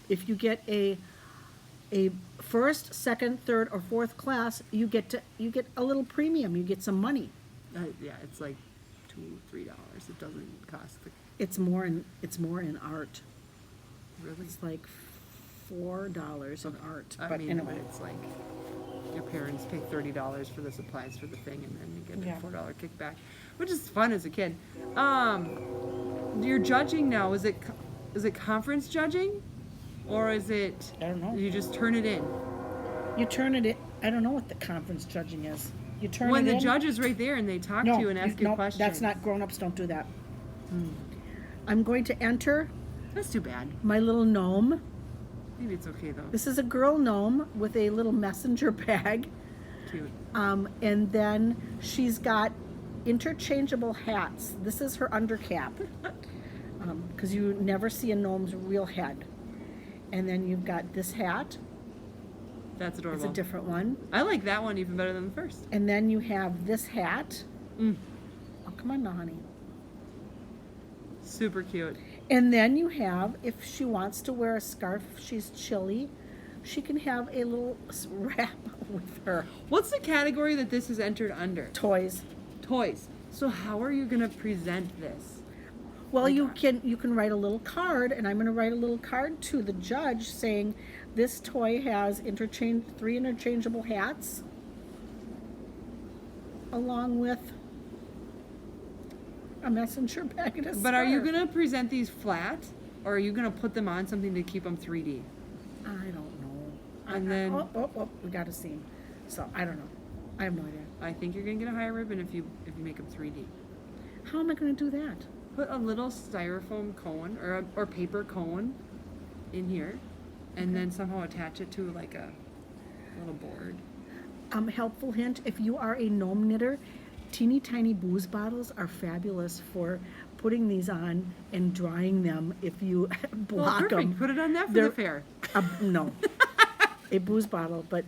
[SPEAKER 2] if you get a first, second, third, or fourth class, you get a little premium. You get some money.
[SPEAKER 1] Yeah, it's like $2-3. It doesn't cost the
[SPEAKER 2] It's more in art.
[SPEAKER 1] really.
[SPEAKER 2] It's like $4 in art.
[SPEAKER 1] I
[SPEAKER 2] But
[SPEAKER 1] mean,
[SPEAKER 2] anyway,
[SPEAKER 1] it's like your parents pay $30 for the supplies for the thing, and then you get
[SPEAKER 2] Yeah.
[SPEAKER 1] a $4 kickback, which is fun as a kid. You're judging now. Is it conference judging, or is it?
[SPEAKER 2] I don't know.
[SPEAKER 1] You just turn it in.
[SPEAKER 2] You turn it in. I don't know what the conference judging is. You turn
[SPEAKER 1] When
[SPEAKER 2] it
[SPEAKER 1] the
[SPEAKER 2] in.
[SPEAKER 1] judge is right there and they talk to you and ask you
[SPEAKER 2] no,
[SPEAKER 1] questions.
[SPEAKER 2] that's not, grown-ups don't do that. I'm going to enter
[SPEAKER 1] That's too bad.
[SPEAKER 2] my little gnome.
[SPEAKER 1] Maybe it's okay though.
[SPEAKER 2] This is a girl gnome with a little messenger bag.
[SPEAKER 1] Cute.
[SPEAKER 2] And then she's got interchangeable hats. This is her undercap. Because you never see a gnome's real head. And then you've got this hat.
[SPEAKER 1] That's
[SPEAKER 2] It's
[SPEAKER 1] adorable.
[SPEAKER 2] a different one.
[SPEAKER 1] I like that one even better than the first.
[SPEAKER 2] And then you have this hat.
[SPEAKER 1] Mm.
[SPEAKER 2] Oh, come on now, honey.
[SPEAKER 1] Super cute.
[SPEAKER 2] And then you have, if she wants to wear a scarf, she's chilly, she can have a little wrap with her.
[SPEAKER 1] What's the category that this is entered under?
[SPEAKER 2] Toys.
[SPEAKER 1] Toys. So how are you gonna present this?
[SPEAKER 2] Well, you can write a little card, and I'm going to write a little card to the judge saying this toy has 3 interchangeable hats, along with a messenger bag and a
[SPEAKER 1] But are you
[SPEAKER 2] scarf.
[SPEAKER 1] gonna present these flat, or are you gonna put them on something to keep them 3D?
[SPEAKER 2] I don't know.
[SPEAKER 1] And then-
[SPEAKER 2] oh, we got a scene. So I don't know. I have no idea.
[SPEAKER 1] I think you're gonna get a higher ribbon if you make them 3D.
[SPEAKER 2] How am I going to do that?
[SPEAKER 1] Put a little styrofoam cone or paper cone in here, and then somehow attach it to like a little board.
[SPEAKER 2] Helpful hint: if you are a gnome knitter, teeny tiny booze bottles are fabulous for putting these on and drying them. If you
[SPEAKER 1] Well,
[SPEAKER 2] block
[SPEAKER 1] perfect.
[SPEAKER 2] them,
[SPEAKER 1] Put it on that for
[SPEAKER 2] They're-
[SPEAKER 1] the fair.
[SPEAKER 2] no, a booze bottle. But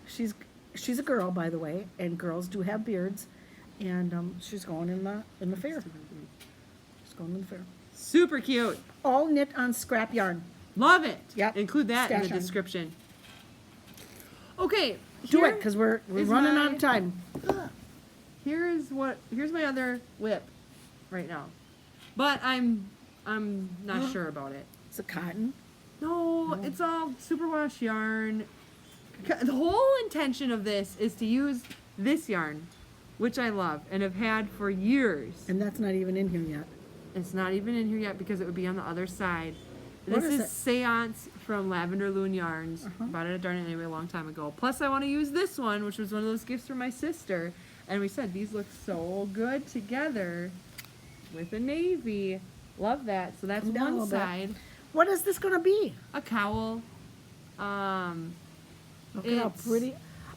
[SPEAKER 2] she's a girl, by the way, and girls do have beards, and she's going in the fair. She's going in the fair.
[SPEAKER 1] Super cute.
[SPEAKER 2] All knit on scrap yarn.
[SPEAKER 1] Love it.
[SPEAKER 2] Yep.
[SPEAKER 1] Include that in
[SPEAKER 2] Stash
[SPEAKER 1] the
[SPEAKER 2] on.
[SPEAKER 1] description. Okay.
[SPEAKER 2] Do
[SPEAKER 1] here
[SPEAKER 2] it, because we're
[SPEAKER 1] is
[SPEAKER 2] running
[SPEAKER 1] my-
[SPEAKER 2] out of time.
[SPEAKER 1] Here's my other whip right now. But I'm not sure about it.
[SPEAKER 2] It's a cotton.
[SPEAKER 1] No, it's all superwash yarn. The whole intention of this is to use this yarn, which I love and have had for years.
[SPEAKER 2] And that's not even in here yet.
[SPEAKER 1] It's not even in here yet because it would be on the other side.
[SPEAKER 2] What
[SPEAKER 1] This
[SPEAKER 2] is
[SPEAKER 1] is
[SPEAKER 2] it?
[SPEAKER 1] Seance from Lavender Loon Yarns. Bought it at Darn It Anyway a long time ago. Plus, I want to use this one, which was one of those gifts from my sister. And we said these look so good together with a navy. Love that. So that's
[SPEAKER 2] Come down a
[SPEAKER 1] one
[SPEAKER 2] little bit.
[SPEAKER 1] side.
[SPEAKER 2] What is this going to be?
[SPEAKER 1] A cowl.
[SPEAKER 2] Look at how
[SPEAKER 1] It's-
[SPEAKER 2] pretty.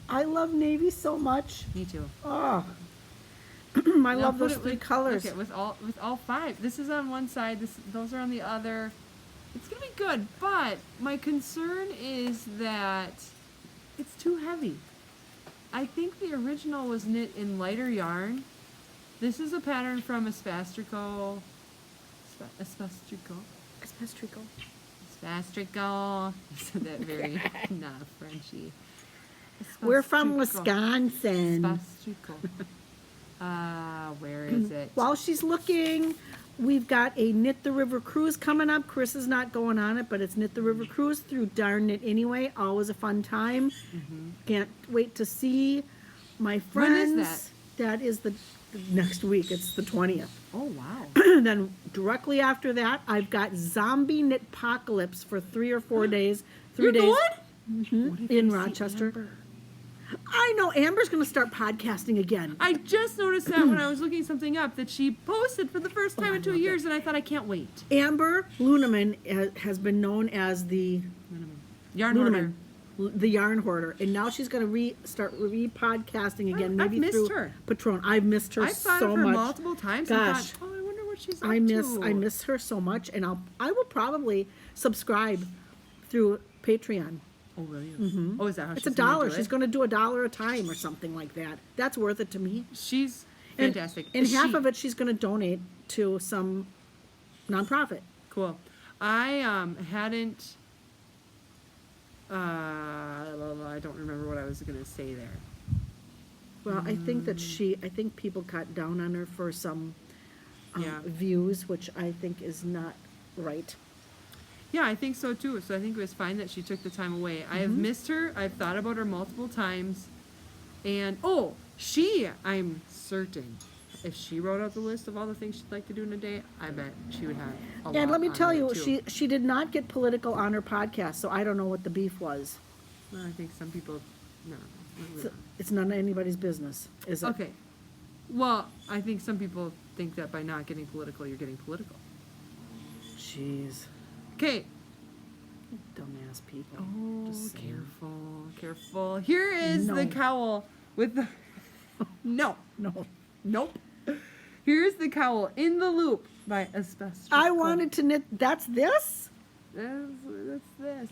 [SPEAKER 2] I love navy so much.
[SPEAKER 1] Me too.
[SPEAKER 2] Oh, I
[SPEAKER 1] Now
[SPEAKER 2] love
[SPEAKER 1] put
[SPEAKER 2] those
[SPEAKER 1] it
[SPEAKER 2] 3
[SPEAKER 1] with-
[SPEAKER 2] colors.
[SPEAKER 1] Look at with all 5. This is on one side. Those are on the other. It's gonna be good, but my concern is that it's too heavy. I think the original was knit in lighter yarn. This is a pattern from Espastrico. Espastrico.
[SPEAKER 2] Espestrico.
[SPEAKER 1] Spastrico. You said that very not Frenchy.
[SPEAKER 2] We're from
[SPEAKER 1] Spastrico.
[SPEAKER 2] Wisconsin.
[SPEAKER 1] Spastrico. Where is it?
[SPEAKER 2] While she's looking, we've got a Knit the River cruise coming up. Chris is not going on it, but it's Knit the River cruise through Darn It Anyway. Always a fun time. Can't wait to see my friends.
[SPEAKER 1] When is
[SPEAKER 2] That is the next week. It's the 20th.
[SPEAKER 1] Oh wow.
[SPEAKER 2] Then directly after that, I've got Zombie Knitpocalypse for 3 or 4 days. 3
[SPEAKER 1] You're
[SPEAKER 2] days.
[SPEAKER 1] going?
[SPEAKER 2] Mhm,
[SPEAKER 1] What if
[SPEAKER 2] in
[SPEAKER 1] you see
[SPEAKER 2] Rochester.
[SPEAKER 1] Amber?
[SPEAKER 2] I know Amber's going to start podcasting again.
[SPEAKER 1] I just noticed that when I was looking something up that she posted for the first time
[SPEAKER 2] I
[SPEAKER 1] in 2
[SPEAKER 2] love
[SPEAKER 1] years, and I thought I can't wait.
[SPEAKER 2] Amber Luneman has been known as the
[SPEAKER 1] Yarn hoarder.
[SPEAKER 2] Luneman, the yarn hoarder, and now she's going to start podcasting again.
[SPEAKER 1] I've
[SPEAKER 2] Maybe
[SPEAKER 1] missed
[SPEAKER 2] through
[SPEAKER 1] her.
[SPEAKER 2] Patron. I've missed her
[SPEAKER 1] I've thought
[SPEAKER 2] so
[SPEAKER 1] of her
[SPEAKER 2] much.
[SPEAKER 1] multiple times
[SPEAKER 2] Gosh.
[SPEAKER 1] and thought, oh, I wonder what she's up
[SPEAKER 2] I
[SPEAKER 1] to.
[SPEAKER 2] miss her so much, and I will probably subscribe through Patreon.
[SPEAKER 1] Oh, really? Mm-hmm. Oh, is that how
[SPEAKER 2] It's
[SPEAKER 1] she's
[SPEAKER 2] $1.
[SPEAKER 1] gonna do
[SPEAKER 2] She's
[SPEAKER 1] it?
[SPEAKER 2] going to do $1 a time or something like that. That's worth it to me.
[SPEAKER 1] She's
[SPEAKER 2] And-
[SPEAKER 1] fantastic.
[SPEAKER 2] And
[SPEAKER 1] Is
[SPEAKER 2] half
[SPEAKER 1] she-
[SPEAKER 2] of it she's going to donate to some nonprofit.
[SPEAKER 1] Cool. I hadn't. I don't remember what I was gonna say there.
[SPEAKER 2] Well, I think that I think people cut down on her for some
[SPEAKER 1] Yeah.
[SPEAKER 2] views, which I think is not right.
[SPEAKER 1] Yeah, I think so too. So I think it was fine that she took the time away. I have missed her. I've thought about her multiple times. And I'm certain, if she wrote out the list of all the things she'd like to do in a day, I bet she would have a lot.
[SPEAKER 2] And let me
[SPEAKER 1] on
[SPEAKER 2] tell
[SPEAKER 1] there,
[SPEAKER 2] you,
[SPEAKER 1] too.
[SPEAKER 2] she did not get political on her podcast, so I don't know what the beef was.
[SPEAKER 1] Well, I think some people, no.
[SPEAKER 2] It's none of anybody's business, is it?
[SPEAKER 1] Okay. Well, I think some people think that by not getting political, you're getting political.
[SPEAKER 2] Jeez,
[SPEAKER 1] Okay.
[SPEAKER 2] dumbass people.
[SPEAKER 1] Oh,
[SPEAKER 2] Just saying.
[SPEAKER 1] careful. Here is the
[SPEAKER 2] No.
[SPEAKER 1] cowl with the. No.
[SPEAKER 2] No,
[SPEAKER 1] Nope. Here's the cowl in the loop by Asbestos.
[SPEAKER 2] I wanted to knit. That's this.
[SPEAKER 1] That's this.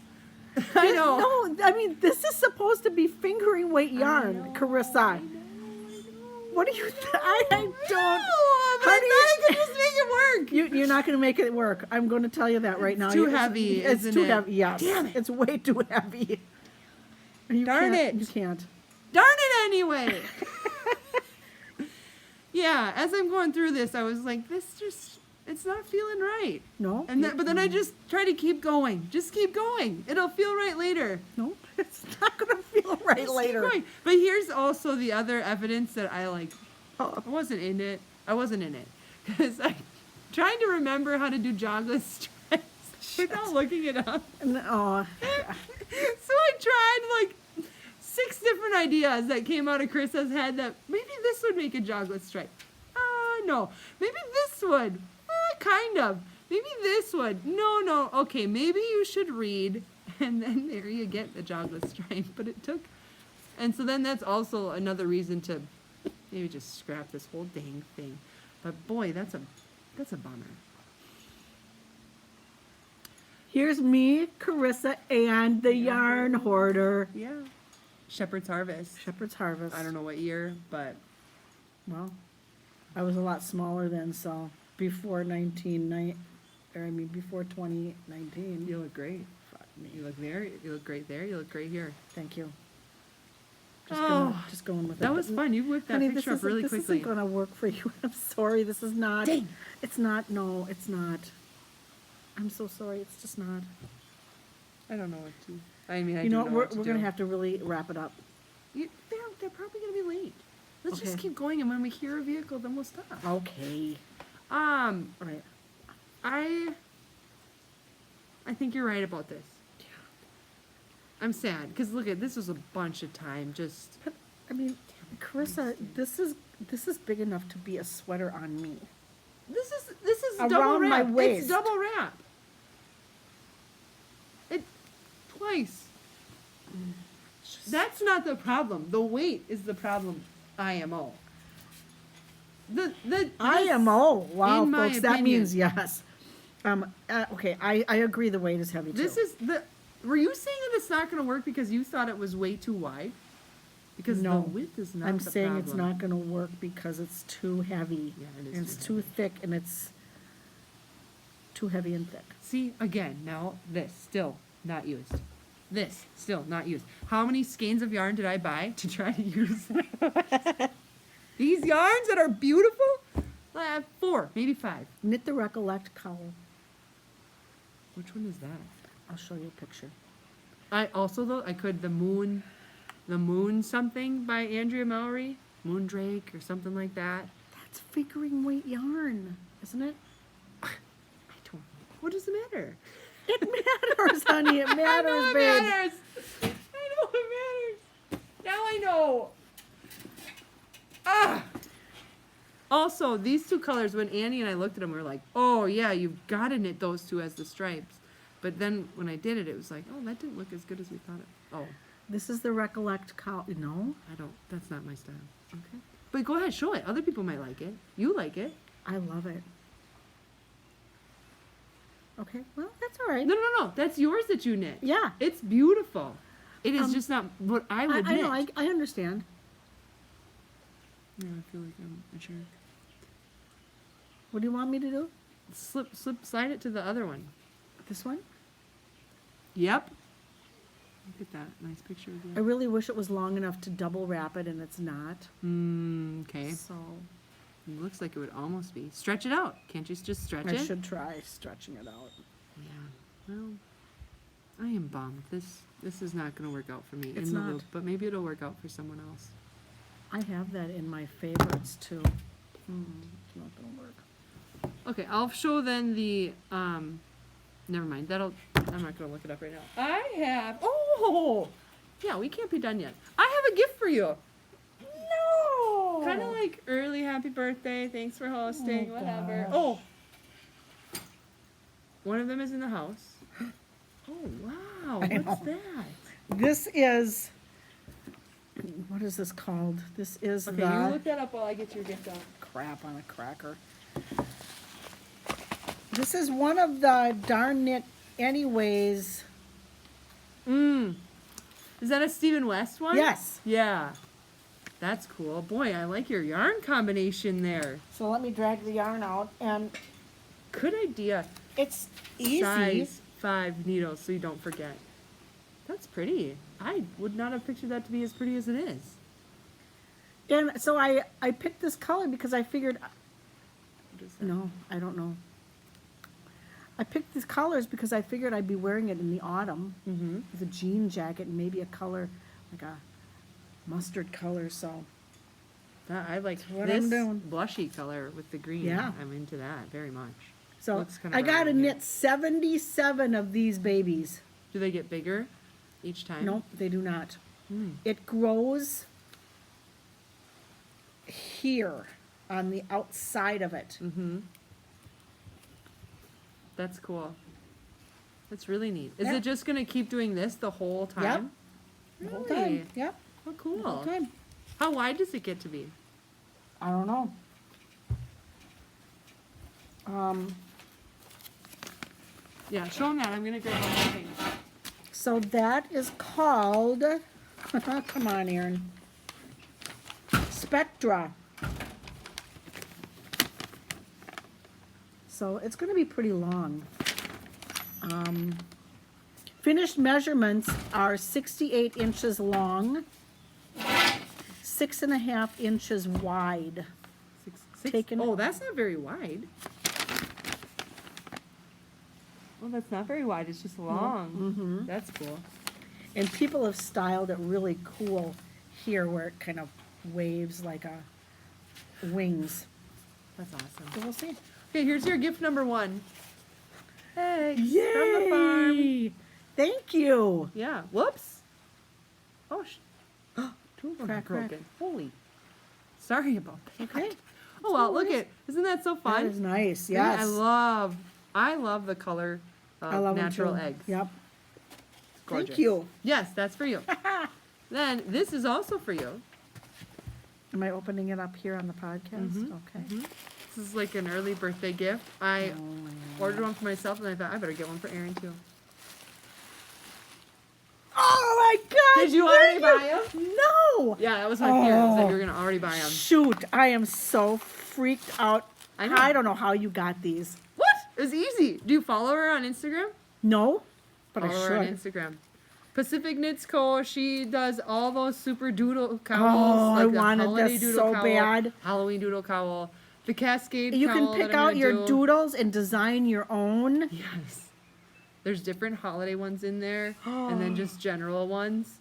[SPEAKER 1] I know.
[SPEAKER 2] No, I mean this is supposed to be fingering weight yarn, Carissa. What do you? I don't.
[SPEAKER 1] But
[SPEAKER 2] How
[SPEAKER 1] I
[SPEAKER 2] do
[SPEAKER 1] thought I could just make it work.
[SPEAKER 2] You're not going to make it work. I'm going to tell you that right now.
[SPEAKER 1] too heavy,
[SPEAKER 2] It's
[SPEAKER 1] isn't
[SPEAKER 2] too
[SPEAKER 1] it?
[SPEAKER 2] heavy. Yes.
[SPEAKER 1] Damn it.
[SPEAKER 2] It's way too heavy. You
[SPEAKER 1] Darn
[SPEAKER 2] can't-
[SPEAKER 1] it.
[SPEAKER 2] You can't.
[SPEAKER 1] Darn it anyway. Yeah, as I'm going through this, I was like, it's not feeling right.
[SPEAKER 2] No.
[SPEAKER 1] But then I just try to keep going. Just keep going. It'll feel right later.
[SPEAKER 2] No. It's not going to feel right
[SPEAKER 1] Just keep
[SPEAKER 2] later.
[SPEAKER 1] going. But here's also the other evidence that I
[SPEAKER 2] Oh.
[SPEAKER 1] I wasn't in it. Because I'm trying to remember how to do jogless stripes without looking it up.
[SPEAKER 2] Oh.
[SPEAKER 1] So I tried like 6 different ideas that came out of Chris's head that maybe this would make a jogless stripe. No. Maybe this would. Kind of. Maybe this would. No. Okay, maybe you should read. And then there you get the jogless stripe. But it took. And so then that's also another reason to maybe just scrap this whole dang thing. But boy, that's a bummer.
[SPEAKER 2] Here's me, Carissa, and the yarn hoarder.
[SPEAKER 1] Yeah. Shepherd's Harvest.
[SPEAKER 2] Shepherd's Harvest.
[SPEAKER 1] I don't know what year, but
[SPEAKER 2] Well, I was a lot smaller then, so before 2019.
[SPEAKER 1] you look great. You look there. You look great there. You look great here.
[SPEAKER 2] Thank you.
[SPEAKER 1] Oh,
[SPEAKER 2] Just going with it.
[SPEAKER 1] That was fun. You whipped that
[SPEAKER 2] Honey,
[SPEAKER 1] picture up really
[SPEAKER 2] this
[SPEAKER 1] quickly.
[SPEAKER 2] isn't going to work for you. I'm sorry. This is not.
[SPEAKER 1] Dang.
[SPEAKER 2] It's not. No, it's not. I'm so sorry. It's just not.
[SPEAKER 1] I don't know what to. I mean, I
[SPEAKER 2] You know,
[SPEAKER 1] do
[SPEAKER 2] we're
[SPEAKER 1] what to
[SPEAKER 2] going to
[SPEAKER 1] do.
[SPEAKER 2] have to really wrap it up.
[SPEAKER 1] They're probably gonna be late. Let's just
[SPEAKER 2] Okay.
[SPEAKER 1] keep going, and when we hear a vehicle, then we'll stop.
[SPEAKER 2] Okay.
[SPEAKER 1] All
[SPEAKER 2] Right.
[SPEAKER 1] I think you're right about this. I'm sad because look at this was a bunch of time. Just
[SPEAKER 2] I mean, Carissa, this is big enough to be a sweater on me.
[SPEAKER 1] this is
[SPEAKER 2] Around
[SPEAKER 1] double
[SPEAKER 2] my
[SPEAKER 1] wrap.
[SPEAKER 2] waist.
[SPEAKER 1] It's double wrap. It twice. That's not the problem. The weight is the problem. IMO. The
[SPEAKER 2] IMO. Wow,
[SPEAKER 1] in my
[SPEAKER 2] folks, that
[SPEAKER 1] opinion.
[SPEAKER 2] means yes. Okay, I agree the weight is heavy too.
[SPEAKER 1] This is the. Were you saying that it's not going to work because you thought it was way too wide? Because
[SPEAKER 2] No,
[SPEAKER 1] the width is not
[SPEAKER 2] I'm
[SPEAKER 1] the
[SPEAKER 2] saying
[SPEAKER 1] problem.
[SPEAKER 2] it's not going to work because it's too heavy.
[SPEAKER 1] Yeah, it is
[SPEAKER 2] And it's
[SPEAKER 1] too
[SPEAKER 2] too thick and it's too heavy and thick.
[SPEAKER 1] See, again, now this still not used. This still not used. How many skeins of yarn did I buy to try to use these yarns that are beautiful? 4, maybe 5.
[SPEAKER 2] Knit the Recollect cowl.
[SPEAKER 1] Which one is that?
[SPEAKER 2] I'll show you a picture.
[SPEAKER 1] I also though I could the moon something by Andrea Mallory, Moondrake or something like that.
[SPEAKER 2] That's fingering weight yarn, isn't it?
[SPEAKER 1] I don't know. What does it matter?
[SPEAKER 2] It matters, honey. It
[SPEAKER 1] I know
[SPEAKER 2] matters,
[SPEAKER 1] it
[SPEAKER 2] babe.
[SPEAKER 1] matters. I know it matters. Now I know. Ah. Also, these two colors, when Annie and I looked at them, we were like, oh, yeah, you've got to knit those two as the stripes. But then when I did it, it was like, oh, that didn't look as good as we thought it. Oh,
[SPEAKER 2] This is the Recollect cowl. No,
[SPEAKER 1] that's not my style. Okay. But go ahead, show it. Other people might like it. You like it.
[SPEAKER 2] I love it. Okay, well, that's all right.
[SPEAKER 1] No. That's yours that you knit.
[SPEAKER 2] Yeah,
[SPEAKER 1] It's beautiful. It is just not what I
[SPEAKER 2] I
[SPEAKER 1] would knit.
[SPEAKER 2] know. I understand.
[SPEAKER 1] Yeah, I feel like I'm a jerk.
[SPEAKER 2] What do you want me to do?
[SPEAKER 1] Slide it to the other one.
[SPEAKER 2] This one?
[SPEAKER 1] Yep. Look at that nice picture of
[SPEAKER 2] I
[SPEAKER 1] you.
[SPEAKER 2] really wish it was long enough to double wrap it, and it's not.
[SPEAKER 1] Okay.
[SPEAKER 2] So
[SPEAKER 1] It looks like it would almost be. Stretch it out. Can't you just stretch
[SPEAKER 2] I
[SPEAKER 1] it?
[SPEAKER 2] should try stretching it out.
[SPEAKER 1] Yeah. Well, I am bummed. This is not going to work out for me
[SPEAKER 2] It's
[SPEAKER 1] in the
[SPEAKER 2] not.
[SPEAKER 1] loop, but maybe it'll work out for someone else.
[SPEAKER 2] I have that in my favorites too. It's not gonna work.
[SPEAKER 1] Okay, I'll show then the never mind. I'm not going to look it up right now. I have yeah, we can't be done yet. I have a gift for you.
[SPEAKER 2] No.
[SPEAKER 1] Kind of like early happy birthday, thanks for hosting,
[SPEAKER 2] Oh,
[SPEAKER 1] whatever.
[SPEAKER 2] gosh.
[SPEAKER 1] Oh, one of them is in the house. Oh, wow.
[SPEAKER 2] I
[SPEAKER 1] What's
[SPEAKER 2] know.
[SPEAKER 1] that?
[SPEAKER 2] This is. What is this called? This is
[SPEAKER 1] Okay, you look that up while I get your gift out.
[SPEAKER 2] crap on a cracker. This is one of the Darn Knit Anyways.
[SPEAKER 1] Is that a Stephen West one?
[SPEAKER 2] Yes.
[SPEAKER 1] Yeah. That's cool. Boy, I like your yarn combination there.
[SPEAKER 2] So let me drag the yarn out, and
[SPEAKER 1] Good idea.
[SPEAKER 2] it's easy.
[SPEAKER 1] Size 5 needles so you don't forget. That's pretty. I would not have pictured that to be as pretty as it is.
[SPEAKER 2] And so I picked this color because I figured,
[SPEAKER 1] What is that?
[SPEAKER 2] no, I don't know. I picked these colors because I figured I'd be wearing it in the autumn
[SPEAKER 1] Mm-hmm.
[SPEAKER 2] with a jean jacket and maybe a color, like a mustard color, so.
[SPEAKER 1] I like
[SPEAKER 2] what
[SPEAKER 1] this
[SPEAKER 2] I'm doing.
[SPEAKER 1] blushy color with the green.
[SPEAKER 2] Yeah.
[SPEAKER 1] I'm into that very much.
[SPEAKER 2] So
[SPEAKER 1] Looks kinda
[SPEAKER 2] I got to
[SPEAKER 1] round here.
[SPEAKER 2] knit 77 of these babies.
[SPEAKER 1] Do they get bigger each time?
[SPEAKER 2] Nope, they do not.
[SPEAKER 1] Mm.
[SPEAKER 2] It grows here on the outside of it.
[SPEAKER 1] Mm-hmm. That's cool. That's really neat. Is
[SPEAKER 2] Yeah.
[SPEAKER 1] it just gonna keep doing this the whole time?
[SPEAKER 2] The whole
[SPEAKER 1] Really?
[SPEAKER 2] time. Yep.
[SPEAKER 1] Oh,
[SPEAKER 2] The whole
[SPEAKER 1] cool.
[SPEAKER 2] time.
[SPEAKER 1] How wide does it get to be?
[SPEAKER 2] I don't know.
[SPEAKER 1] Yeah, show them that. I'm gonna grab one more thing.
[SPEAKER 2] So that is called, come on, Erin. Spectra. So it's going to be pretty long. Finished measurements are 68 inches long, 6.5 inches wide.
[SPEAKER 1] Six.
[SPEAKER 2] Taken-
[SPEAKER 1] Oh, that's not very wide. Oh, that's not very wide. It's just long.
[SPEAKER 2] Mm-hmm.
[SPEAKER 1] That's cool.
[SPEAKER 2] And people have styled it really cool here where it kind of waves like a wings.
[SPEAKER 1] That's awesome.
[SPEAKER 2] So we'll see.
[SPEAKER 1] Okay, here's your gift number 1. Eggs from the farm.
[SPEAKER 2] Yay! Thank you.
[SPEAKER 1] Yeah. Whoops. Oh, two of them are
[SPEAKER 2] Crack, crack.
[SPEAKER 1] broken. Holy. Sorry about that.
[SPEAKER 2] Okay.
[SPEAKER 1] Oh well,
[SPEAKER 2] No
[SPEAKER 1] look
[SPEAKER 2] worries.
[SPEAKER 1] at. Isn't that so
[SPEAKER 2] That
[SPEAKER 1] fun?
[SPEAKER 2] is nice.
[SPEAKER 1] Yeah,
[SPEAKER 2] Yes.
[SPEAKER 1] I love the color of
[SPEAKER 2] I love 'em
[SPEAKER 1] natural
[SPEAKER 2] too.
[SPEAKER 1] eggs.
[SPEAKER 2] Yep.
[SPEAKER 1] Gorgeous.
[SPEAKER 2] Thank you.
[SPEAKER 1] Yes, that's for you. Then this is also for you.
[SPEAKER 2] Am I opening it up here on the podcast?
[SPEAKER 1] Mhm,
[SPEAKER 2] Okay.
[SPEAKER 1] This is like an early birthday gift. I
[SPEAKER 2] Oh,
[SPEAKER 1] ordered one for myself, and I thought I better get one for Erin too.
[SPEAKER 2] my God!
[SPEAKER 1] Did you
[SPEAKER 2] thank
[SPEAKER 1] already buy 'em?
[SPEAKER 2] No.
[SPEAKER 1] Yeah, that was my fear. Was that
[SPEAKER 2] Oh.
[SPEAKER 1] you were gonna already buy them.
[SPEAKER 2] Shoot! I am so freaked out.
[SPEAKER 1] I know.
[SPEAKER 2] I don't know how you got these.
[SPEAKER 1] What? It was easy. Do you follow her on Instagram?
[SPEAKER 2] No, but I
[SPEAKER 1] Follow her on
[SPEAKER 2] should.
[SPEAKER 1] Instagram. Pacific Knits Co. She does all those super doodle cowls.
[SPEAKER 2] Oh, I
[SPEAKER 1] like the
[SPEAKER 2] wanted
[SPEAKER 1] holiday
[SPEAKER 2] this
[SPEAKER 1] doodle
[SPEAKER 2] so
[SPEAKER 1] cowl,
[SPEAKER 2] bad.
[SPEAKER 1] Halloween doodle cowl. The Cascade
[SPEAKER 2] You
[SPEAKER 1] cowl
[SPEAKER 2] can pick
[SPEAKER 1] that I'm
[SPEAKER 2] out
[SPEAKER 1] gonna
[SPEAKER 2] your
[SPEAKER 1] do.
[SPEAKER 2] doodles and design your own.
[SPEAKER 1] Yes. There's different holiday ones in there, and then just general ones.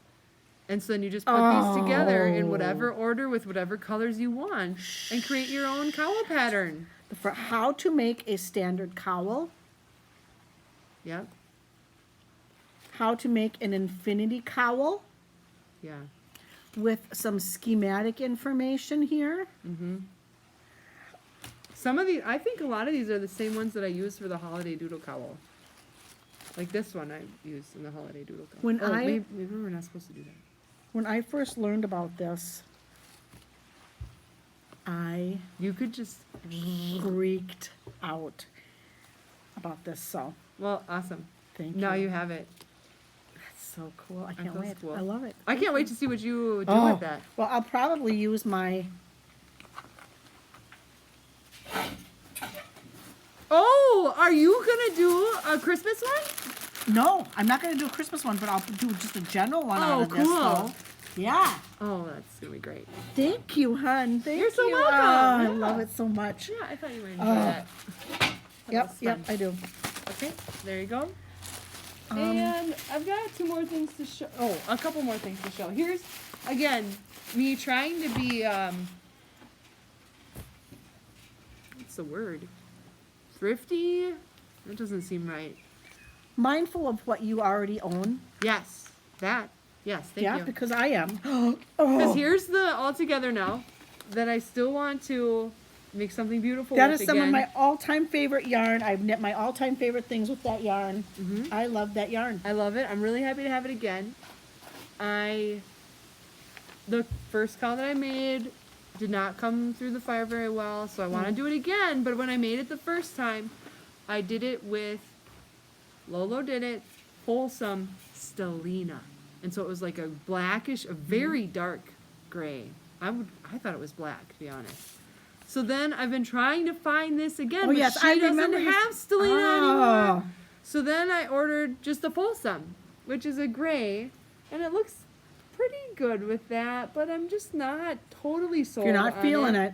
[SPEAKER 1] And so then you just put these together in whatever order with whatever colors you want and create your own cowl pattern.
[SPEAKER 2] For how to make a standard cowl.
[SPEAKER 1] Yep.
[SPEAKER 2] how to make an infinity cowl
[SPEAKER 1] Yeah.
[SPEAKER 2] with some schematic information here.
[SPEAKER 1] Some of these, I think a lot of these are the same ones that I use for the holiday doodle cowl. Like this one I used in the holiday doodle cowl.
[SPEAKER 2] When
[SPEAKER 1] oh,
[SPEAKER 2] I-
[SPEAKER 1] maybe we're not supposed to do that.
[SPEAKER 2] When I first learned about this, I
[SPEAKER 1] You could just,
[SPEAKER 2] freaked out about this, so
[SPEAKER 1] well, awesome.
[SPEAKER 2] thank
[SPEAKER 1] Now
[SPEAKER 2] you.
[SPEAKER 1] you have it.
[SPEAKER 2] That's so cool. I
[SPEAKER 1] That
[SPEAKER 2] can't
[SPEAKER 1] feels
[SPEAKER 2] wait.
[SPEAKER 1] cool.
[SPEAKER 2] I love it.
[SPEAKER 1] I can't wait to see what you do
[SPEAKER 2] Oh,
[SPEAKER 1] with that.
[SPEAKER 2] well, I'll probably use my,
[SPEAKER 1] Oh, are you gonna do a Christmas one?
[SPEAKER 2] no, I'm not gonna do a Christmas one, but I'll do just a general one out
[SPEAKER 1] Oh,
[SPEAKER 2] of this,
[SPEAKER 1] cool.
[SPEAKER 2] though. Yeah.
[SPEAKER 1] Oh, that's gonna be great.
[SPEAKER 2] Thank you, hon. Thank
[SPEAKER 1] You're so
[SPEAKER 2] you.
[SPEAKER 1] welcome.
[SPEAKER 2] Oh, I
[SPEAKER 1] Yeah.
[SPEAKER 2] love it so much.
[SPEAKER 1] Yeah, I thought you might enjoy
[SPEAKER 2] Oh.
[SPEAKER 1] that. That
[SPEAKER 2] Yep,
[SPEAKER 1] was
[SPEAKER 2] yep,
[SPEAKER 1] fun.
[SPEAKER 2] I do.
[SPEAKER 1] Okay, there you go.
[SPEAKER 2] Um,
[SPEAKER 1] And I've got two more things to show. Oh, a couple more things to show. Here's, again, me trying to be, what's the word? Thrifty? That doesn't seem right.
[SPEAKER 2] Mindful of what you already own.
[SPEAKER 1] Yes, that. Yes, thank
[SPEAKER 2] Yeah,
[SPEAKER 1] you.
[SPEAKER 2] because I am.
[SPEAKER 1] Because
[SPEAKER 2] Oh,
[SPEAKER 1] here's the all together now that I still want to make something beautiful
[SPEAKER 2] that
[SPEAKER 1] with
[SPEAKER 2] is some
[SPEAKER 1] again.
[SPEAKER 2] of my all-time favorite yarn. I've knit my all-time favorite things with that yarn. I love that yarn.
[SPEAKER 1] I love it. I'm really happy to have it again. The first cowl that I made did not come through the fire very well, so I want to do it again. But when I made it the first time, I did it with Lolo did it wholesome Stellina, and so it was like a blackish, a very dark gray. I thought it was black, to be honest. So then I've been trying to find this again,
[SPEAKER 2] Oh,
[SPEAKER 1] but
[SPEAKER 2] yes,
[SPEAKER 1] she
[SPEAKER 2] I
[SPEAKER 1] doesn't
[SPEAKER 2] remember you-
[SPEAKER 1] have Stellina anymore.
[SPEAKER 2] Oh.
[SPEAKER 1] So then I ordered just a Folsum, which is a gray, and it looks pretty good with that, but I'm just not totally
[SPEAKER 2] If
[SPEAKER 1] sold
[SPEAKER 2] you're not
[SPEAKER 1] on
[SPEAKER 2] feeling it,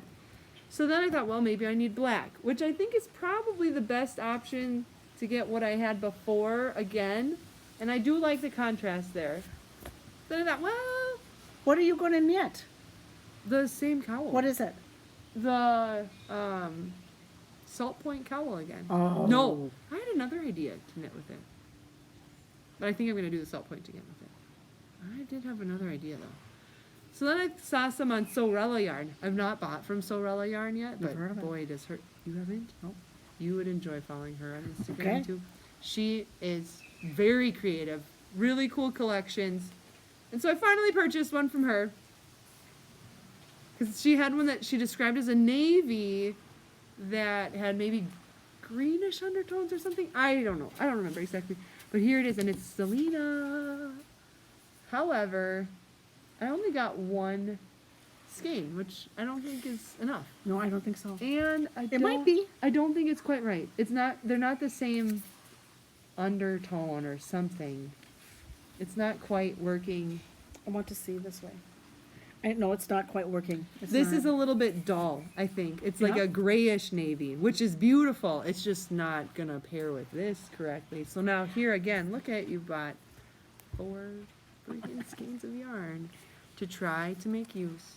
[SPEAKER 1] So then I thought, well, maybe I need black, which I think is probably the best option to get what I had before again, and I do like the contrast there. Then I thought, well,
[SPEAKER 2] what are you going to knit?
[SPEAKER 1] the same cowl.
[SPEAKER 2] What is it?
[SPEAKER 1] The Salt Point cowl again.
[SPEAKER 2] Oh.
[SPEAKER 1] No, I had another idea to knit with it. But I think I'm going to do the Salt Point again with it. I did have another idea though. So then I saw some on Sorella yarn. I've not bought from Sorella yarn yet, but
[SPEAKER 2] Never heard of it.
[SPEAKER 1] boy, does her. You haven't?
[SPEAKER 2] Nope.
[SPEAKER 1] You would enjoy following her on Instagram
[SPEAKER 2] Okay.
[SPEAKER 1] too. She is very creative, really cool collections. And so I finally purchased one from her. Because she had one that she described as a navy that had maybe greenish undertones or something. I don't know. I don't remember exactly. But here it is, and it's Selena. However, I only got one skein, which I don't think is enough.
[SPEAKER 2] No, I don't think so.
[SPEAKER 1] And
[SPEAKER 2] It might be.
[SPEAKER 1] I don't think it's quite right. It's not. They're not the same undertone or something. It's not quite working.
[SPEAKER 2] I want to see this way. No, it's not quite working. It's
[SPEAKER 1] This
[SPEAKER 2] not.
[SPEAKER 1] is a little bit dull, I think. It's like
[SPEAKER 2] Yeah.
[SPEAKER 1] a grayish navy, which is beautiful. It's just not gonna pair with this correctly. So now here again, look at you bought 4 freaking skeins of yarn to try to make use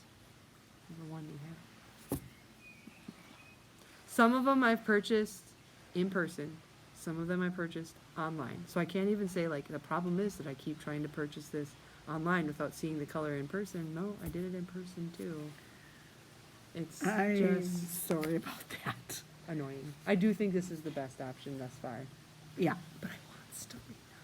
[SPEAKER 1] of the one you have. Some of them I've purchased in person. Some of them I purchased online. So I can't even say like the problem is that I keep trying to purchase this online without seeing the color in person. No, I did it in person too. It's
[SPEAKER 2] I'm
[SPEAKER 1] just
[SPEAKER 2] sorry about that.
[SPEAKER 1] annoying. I do think this is the best option thus far.
[SPEAKER 2] Yeah.
[SPEAKER 1] But I want Stellina.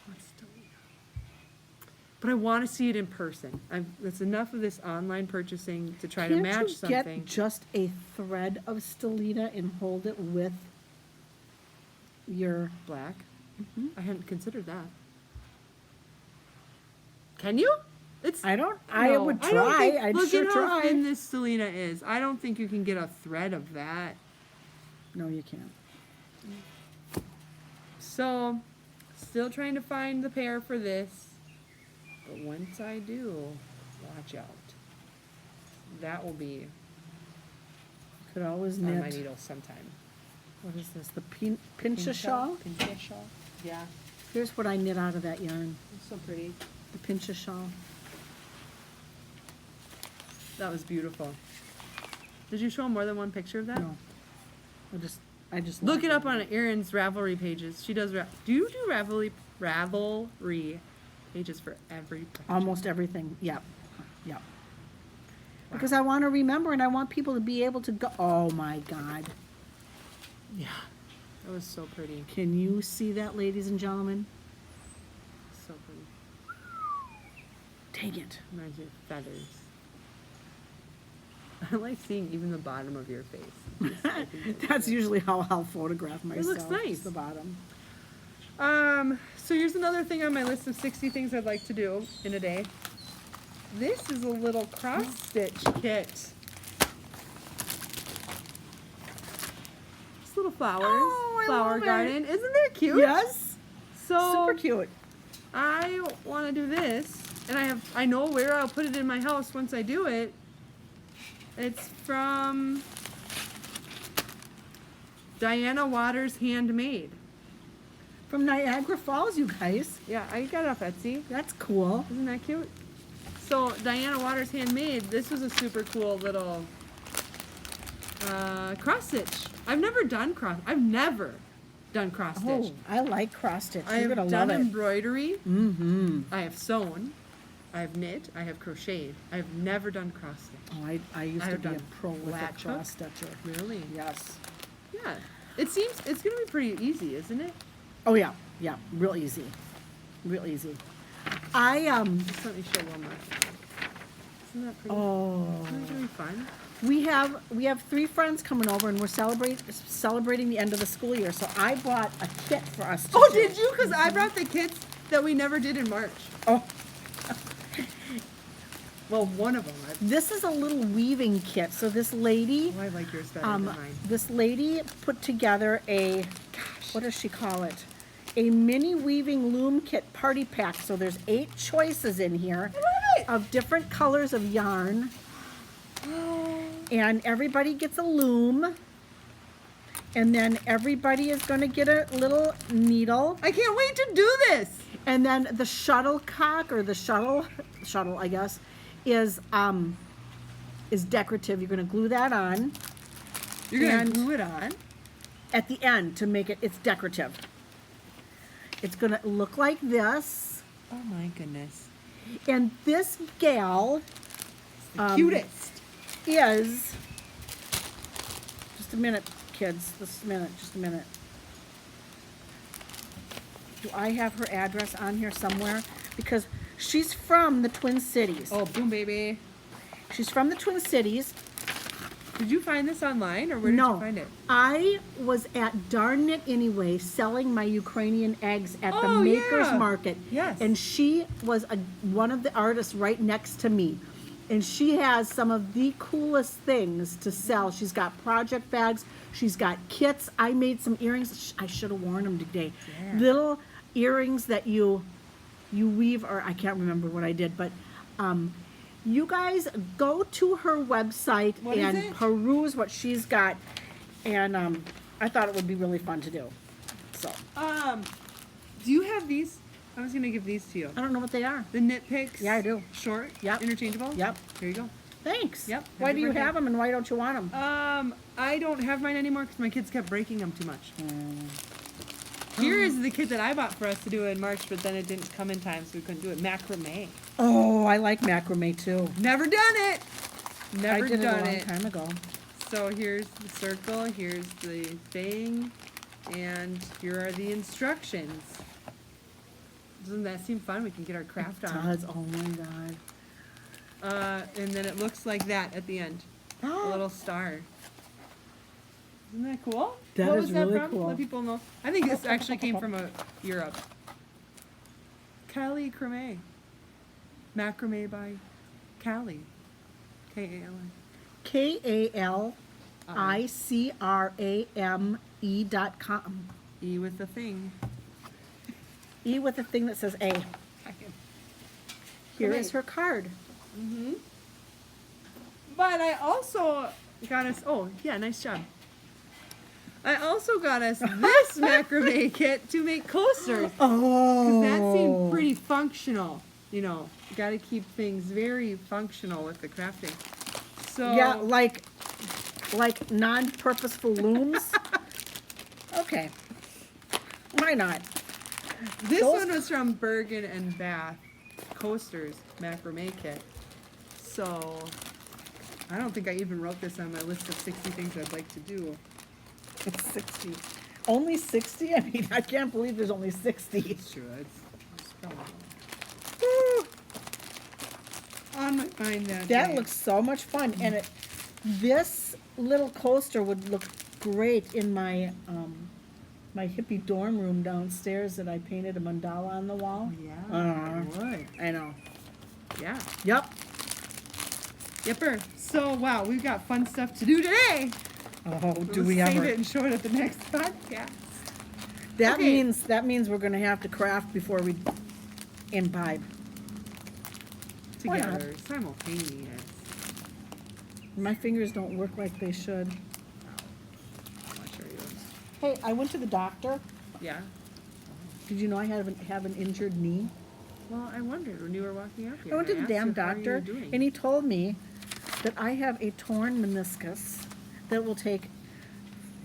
[SPEAKER 1] I want Stellina. But I want to see it in person. That's enough of this online purchasing to try to match
[SPEAKER 2] Can't you
[SPEAKER 1] something.
[SPEAKER 2] get just a thread of Stellina and hold it with your...
[SPEAKER 1] Black.
[SPEAKER 2] Mm-hmm.
[SPEAKER 1] I hadn't considered that. Can you? It's.
[SPEAKER 2] I would
[SPEAKER 1] don't
[SPEAKER 2] try.
[SPEAKER 1] think-
[SPEAKER 2] I'd
[SPEAKER 1] look
[SPEAKER 2] sure
[SPEAKER 1] at how
[SPEAKER 2] try.
[SPEAKER 1] thin this Selena is. I don't think you can get a thread of that.
[SPEAKER 2] No, you can't.
[SPEAKER 1] So, still trying to find the pair for this. But once I do, watch out. That will be
[SPEAKER 2] Could always
[SPEAKER 1] on my
[SPEAKER 2] knit.
[SPEAKER 1] needle sometime.
[SPEAKER 2] What is this? The pincha shawl?
[SPEAKER 1] Pincha shawl. Yeah,
[SPEAKER 2] Here's what I knit out of that yarn.
[SPEAKER 1] it's so pretty.
[SPEAKER 2] The pincha shawl.
[SPEAKER 1] That was beautiful. Did you show more than one picture of that?
[SPEAKER 2] No. I just
[SPEAKER 1] Look
[SPEAKER 2] love
[SPEAKER 1] it up on Erin's Ravelry pages. She does. Do you do Ravelry. Pages for every project.
[SPEAKER 2] Almost everything, yep, yep. Because I want to remember and I want people to be able to go, oh my God. Yeah.
[SPEAKER 1] That was so pretty.
[SPEAKER 2] Can you see that, ladies and gentlemen?
[SPEAKER 1] So pretty.
[SPEAKER 2] Dang it.
[SPEAKER 1] Reminds me of feathers. I like seeing even the bottom of your face. I think
[SPEAKER 2] That's usually how I'll photograph myself.
[SPEAKER 1] looks nice.
[SPEAKER 2] Just the bottom.
[SPEAKER 1] So here's another thing on my list of 60 things I'd like to do in a day. This is a little cross stitch kit. This little flowers,
[SPEAKER 2] Oh, I
[SPEAKER 1] flower
[SPEAKER 2] love it.
[SPEAKER 1] garden. Isn't that cute?
[SPEAKER 2] Yes.
[SPEAKER 1] So
[SPEAKER 2] Super cute.
[SPEAKER 1] I want to do this, and I know where I'll put it in my house once I do it. It's from Diana Waters Handmade.
[SPEAKER 2] From Niagara Falls, you guys.
[SPEAKER 1] Yeah, I got it off Etsy.
[SPEAKER 2] That's cool.
[SPEAKER 1] Isn't that cute? So Diana Waters Handmade, this was a super cool little cross stitch. I've never done cross stitch.
[SPEAKER 2] Oh, I like cross stitch.
[SPEAKER 1] I
[SPEAKER 2] You're
[SPEAKER 1] have
[SPEAKER 2] gonna
[SPEAKER 1] done
[SPEAKER 2] love it.
[SPEAKER 1] embroidery.
[SPEAKER 2] Mm-hmm.
[SPEAKER 1] I have sewn. I have knit. I have crocheted. I have never done cross stitch.
[SPEAKER 2] Oh, I used to
[SPEAKER 1] I've
[SPEAKER 2] be a
[SPEAKER 1] done
[SPEAKER 2] pro with a
[SPEAKER 1] latch hook.
[SPEAKER 2] cross stitcher.
[SPEAKER 1] Really?
[SPEAKER 2] Yes.
[SPEAKER 1] Yeah. It seems it's gonna be pretty easy, isn't it?
[SPEAKER 2] Oh yeah, yeah, real easy, real easy. I
[SPEAKER 1] Just let me show one more. Isn't that pretty?
[SPEAKER 2] oh,
[SPEAKER 1] Isn't that really fun?
[SPEAKER 2] we have 3 friends coming over and we're celebrating the end of the school year. So I bought a kit for us. To
[SPEAKER 1] Oh,
[SPEAKER 2] do.
[SPEAKER 1] did you? Because I brought the kits that we never did in March.
[SPEAKER 2] Oh,
[SPEAKER 1] Well, one of them.
[SPEAKER 2] this is a little weaving kit. So this lady,
[SPEAKER 1] I like yours better than mine.
[SPEAKER 2] this lady put together a, what does she call it? A mini weaving loom kit party pack. So there's 8 choices in here
[SPEAKER 1] it.
[SPEAKER 2] of different colors of yarn. And everybody gets a loom. And then everybody is going to get a little needle.
[SPEAKER 1] I can't wait to do this.
[SPEAKER 2] And then the shuttlecock or the shuttle, I guess, is decorative. You're going to glue that on
[SPEAKER 1] You're gonna
[SPEAKER 2] And-
[SPEAKER 1] glue it on.
[SPEAKER 2] at the end to make it, it's decorative. It's going to look like this.
[SPEAKER 1] Oh my goodness.
[SPEAKER 2] And this gal
[SPEAKER 1] The cutest.
[SPEAKER 2] is, just a minute, kids, just a minute. Do I have her address on here somewhere? Because she's from the Twin Cities.
[SPEAKER 1] Oh, boom, baby.
[SPEAKER 2] She's from the Twin Cities.
[SPEAKER 1] Did you find this online, or where did
[SPEAKER 2] No,
[SPEAKER 1] you find it?
[SPEAKER 2] I was at Darn It Anyway selling my Ukrainian eggs at the
[SPEAKER 1] Oh,
[SPEAKER 2] Makers
[SPEAKER 1] yeah.
[SPEAKER 2] Market.
[SPEAKER 1] Yes.
[SPEAKER 2] And she was one of the artists right next to me. And she has some of the coolest things to sell. She's got project bags. She's got kits. I made some earrings. I should have worn them today.
[SPEAKER 1] Yeah.
[SPEAKER 2] Little earrings that you weave, or I can't remember what I did, but you guys go to her website
[SPEAKER 1] What is
[SPEAKER 2] and
[SPEAKER 1] it?
[SPEAKER 2] peruse what she's got, and I thought it would be really fun to do. So
[SPEAKER 1] Do you have these? I was gonna give these to you.
[SPEAKER 2] I don't know what they are.
[SPEAKER 1] The knit picks.
[SPEAKER 2] Yeah, I do.
[SPEAKER 1] Short.
[SPEAKER 2] Yep.
[SPEAKER 1] Interchangeable.
[SPEAKER 2] Yep.
[SPEAKER 1] Here you go.
[SPEAKER 2] Thanks.
[SPEAKER 1] Yep.
[SPEAKER 2] Why
[SPEAKER 1] Happy
[SPEAKER 2] do you
[SPEAKER 1] birthday.
[SPEAKER 2] have them, and why don't you want them?
[SPEAKER 1] I don't have mine anymore because my kids kept breaking them too much.
[SPEAKER 2] Mm.
[SPEAKER 1] Here is the kit that I bought for us to do in March, but then it didn't come in time, so we couldn't do it. Macrame.
[SPEAKER 2] Oh, I like macrame too.
[SPEAKER 1] Never done it. Never
[SPEAKER 2] I did
[SPEAKER 1] done
[SPEAKER 2] it a long
[SPEAKER 1] it.
[SPEAKER 2] time ago.
[SPEAKER 1] So here's the circle, here's the thing, and here are the instructions. Doesn't that seem fun? We can get our craft on.
[SPEAKER 2] Does. Oh my God.
[SPEAKER 1] And then it looks like that at the end. A little star. Isn't that cool?
[SPEAKER 2] That
[SPEAKER 1] what
[SPEAKER 2] is
[SPEAKER 1] was that
[SPEAKER 2] really
[SPEAKER 1] from?
[SPEAKER 2] cool.
[SPEAKER 1] Let people know. I think this actually came from Europe. Callie Creme. Macrame by Callie. K-A-L-I.
[SPEAKER 2] KALICRAME.com.
[SPEAKER 1] E with the thing.
[SPEAKER 2] E with a thing that says A. Here is her card.
[SPEAKER 1] But I also got us, oh, yeah, nice job. I also got us this macrame kit to make coasters.
[SPEAKER 2] Oh.
[SPEAKER 1] Because that seemed pretty functional. You know, you got to keep things very functional with the crafting. So,
[SPEAKER 2] Yeah, like non-purposeful looms. Okay. Why not?
[SPEAKER 1] This
[SPEAKER 2] Those-
[SPEAKER 1] one was from Bergen and Bath Coasters macrame kit. So I don't think I even wrote this on my list of 60 things I'd like to do.
[SPEAKER 2] 60. Only 60? I mean, I can't believe there's only 60.
[SPEAKER 1] It's true. It's probably on my mind that
[SPEAKER 2] That
[SPEAKER 1] day.
[SPEAKER 2] looks so much fun, and this little coaster would look great in my my hippie dorm room downstairs that I painted a mandala on the wall.
[SPEAKER 1] Oh, yeah, it would.
[SPEAKER 2] I know.
[SPEAKER 1] Yeah.
[SPEAKER 2] Yep.
[SPEAKER 1] Yipper. So, wow, we've got fun stuff to do today.
[SPEAKER 2] Oh, do
[SPEAKER 1] We'll
[SPEAKER 2] we
[SPEAKER 1] save
[SPEAKER 2] ever?
[SPEAKER 1] it and show it at the next podcast.
[SPEAKER 2] That
[SPEAKER 1] Okay.
[SPEAKER 2] means we're gonna have to craft before we imbibe. Why not?
[SPEAKER 1] Together, simultaneous.
[SPEAKER 2] My fingers don't work like they should.
[SPEAKER 1] I'm not sure yours.
[SPEAKER 2] Hey, I went to the doctor.
[SPEAKER 1] Yeah.
[SPEAKER 2] Did you know I have an injured knee?
[SPEAKER 1] Well, I wondered when you were walking up here.
[SPEAKER 2] I went to the
[SPEAKER 1] asked
[SPEAKER 2] damn
[SPEAKER 1] you, "How are you
[SPEAKER 2] doctor,
[SPEAKER 1] doing?"
[SPEAKER 2] and he told me that I have a torn meniscus that will take,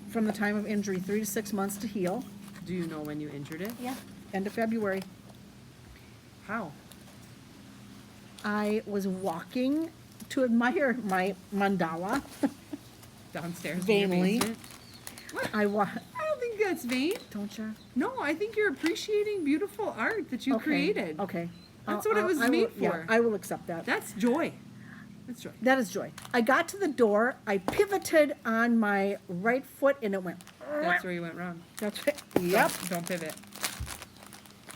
[SPEAKER 2] from the time of injury, 3 to 6 months to heal.
[SPEAKER 1] Do you know when you injured it?
[SPEAKER 2] Yeah. End of February.
[SPEAKER 1] How?
[SPEAKER 2] I was walking to admire my mandala.
[SPEAKER 1] Downstairs
[SPEAKER 2] Vainly.
[SPEAKER 1] in your basement?
[SPEAKER 2] I
[SPEAKER 1] I don't think that's vain.
[SPEAKER 2] don't you?
[SPEAKER 1] No, I think you're appreciating beautiful art that you
[SPEAKER 2] Okay,
[SPEAKER 1] created.
[SPEAKER 2] Okay.
[SPEAKER 1] That's what it was
[SPEAKER 2] I
[SPEAKER 1] made
[SPEAKER 2] will, yeah,
[SPEAKER 1] for.
[SPEAKER 2] I will accept that.
[SPEAKER 1] That's joy. That's joy.
[SPEAKER 2] That is joy. I got to the door, I pivoted on my right foot, and it went.
[SPEAKER 1] That's where you went wrong.
[SPEAKER 2] That's right. Yep.
[SPEAKER 1] Don't pivot.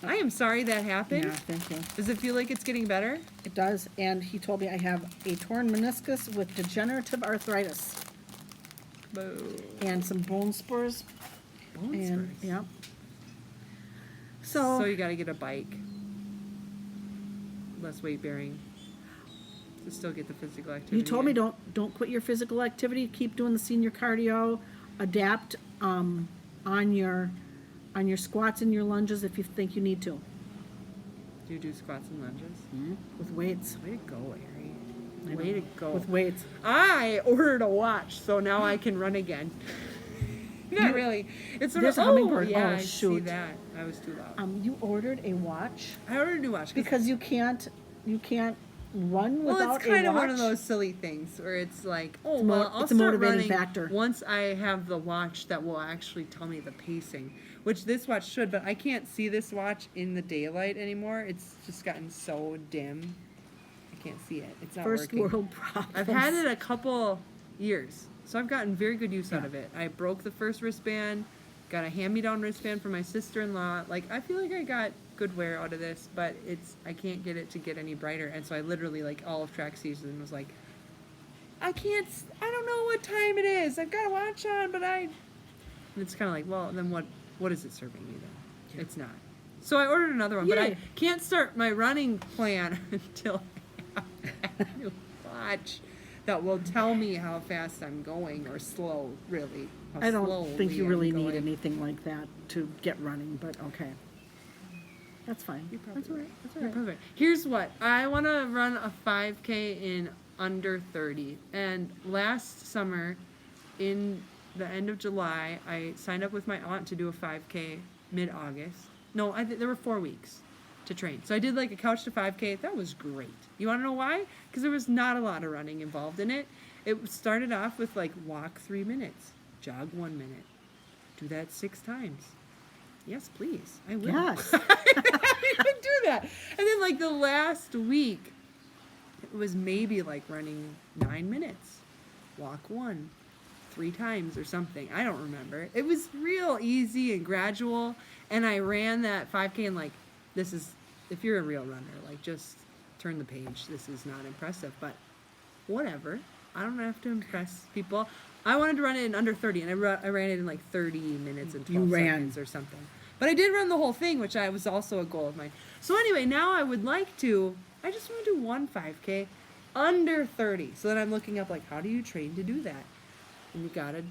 [SPEAKER 1] I am sorry that happened.
[SPEAKER 2] Yeah, thank you.
[SPEAKER 1] Does it feel like it's getting better?
[SPEAKER 2] It does, and he told me I have a torn meniscus with degenerative arthritis
[SPEAKER 1] Boo.
[SPEAKER 2] and some bone spurs.
[SPEAKER 1] Bone
[SPEAKER 2] And
[SPEAKER 1] spurs.
[SPEAKER 2] yeah.
[SPEAKER 1] So
[SPEAKER 2] So
[SPEAKER 1] you got to get a bike. Less weight bearing. To still get the physical activity.
[SPEAKER 2] you told me
[SPEAKER 1] in.
[SPEAKER 2] don't quit your physical activity. Keep doing the senior cardio. Adapt on your squats and your lunges if you think you need to
[SPEAKER 1] Do you do squats and lunges?
[SPEAKER 2] with weights.
[SPEAKER 1] Way to go, Ari.
[SPEAKER 2] I
[SPEAKER 1] Way
[SPEAKER 2] know.
[SPEAKER 1] to go.
[SPEAKER 2] With weights.
[SPEAKER 1] I ordered a watch, so now I can run again. Not
[SPEAKER 2] You-
[SPEAKER 1] really. It's sort
[SPEAKER 2] There's
[SPEAKER 1] of,
[SPEAKER 2] a hummingbird.
[SPEAKER 1] Yeah,
[SPEAKER 2] Oh,
[SPEAKER 1] I see
[SPEAKER 2] shoot.
[SPEAKER 1] that. I was too loud.
[SPEAKER 2] You ordered a watch
[SPEAKER 1] I ordered a new watch
[SPEAKER 2] because you can't run
[SPEAKER 1] well,
[SPEAKER 2] without
[SPEAKER 1] it's kind
[SPEAKER 2] a
[SPEAKER 1] of
[SPEAKER 2] watch.
[SPEAKER 1] one of those silly things where it's like, oh,
[SPEAKER 2] It's a
[SPEAKER 1] well, I'll
[SPEAKER 2] it's a
[SPEAKER 1] start
[SPEAKER 2] motivating
[SPEAKER 1] running
[SPEAKER 2] factor.
[SPEAKER 1] once I have the watch that will actually tell me the pacing, which this watch should, but I can't see this watch in the daylight anymore. It's just gotten so dim. I can't see it. It's not
[SPEAKER 2] First
[SPEAKER 1] working.
[SPEAKER 2] world problems.
[SPEAKER 1] I've had it a couple years, so I've gotten very good use out
[SPEAKER 2] Yeah.
[SPEAKER 1] of it. I broke the first wristband, got a hand-me-down wristband for my sister-in-law. Like, I feel like I got good wear out of this, but I can't get it to get any brighter. And so I literally, like, all of track season was like, I don't know what time it is. I've got a watch on, but and it's kind of like, well, then what is it serving me then? It's not. So I ordered another one, but I
[SPEAKER 2] Yay.
[SPEAKER 1] can't start my running plan until I have a new watch that will tell me how fast I'm going, or slow, really. How
[SPEAKER 2] I don't think you
[SPEAKER 1] slowly
[SPEAKER 2] really
[SPEAKER 1] I'm
[SPEAKER 2] need
[SPEAKER 1] going.
[SPEAKER 2] anything like that to get running, but okay. That's fine.
[SPEAKER 1] You're probably
[SPEAKER 2] That's all right. That's all
[SPEAKER 1] You're
[SPEAKER 2] right.
[SPEAKER 1] probably right. Here's what I want to run a 5K in under 30. And last summer, in the end of July, I signed up with my aunt to do a 5K mid-August. No, there were 4 weeks to train. So I did like a couch to 5K. That was great. You want to know why? Because there was not a lot of running involved in it. It started off with like walk 3 minutes, jog 1 minute. Do that 6 times. Yes, please. I will.
[SPEAKER 2] Yes.
[SPEAKER 1] I would do that. And then like the last week, it was maybe like running 9 minutes, walk 1, 3 times or something. I don't remember. It was real easy and gradual. And I ran that 5K and like, this is, if you're a real runner, like just turn the page. This is not impressive, but whatever. I don't have to impress people. I wanted to run it in under 30, and I ran it in like 30 minutes and 12
[SPEAKER 2] You ran.
[SPEAKER 1] seconds or something. But I did run the whole thing, which was also a goal of mine. So anyway, now I would like to, I just want to do one 5K under 30. So then I'm looking up like, how do you train to do that? And you gotta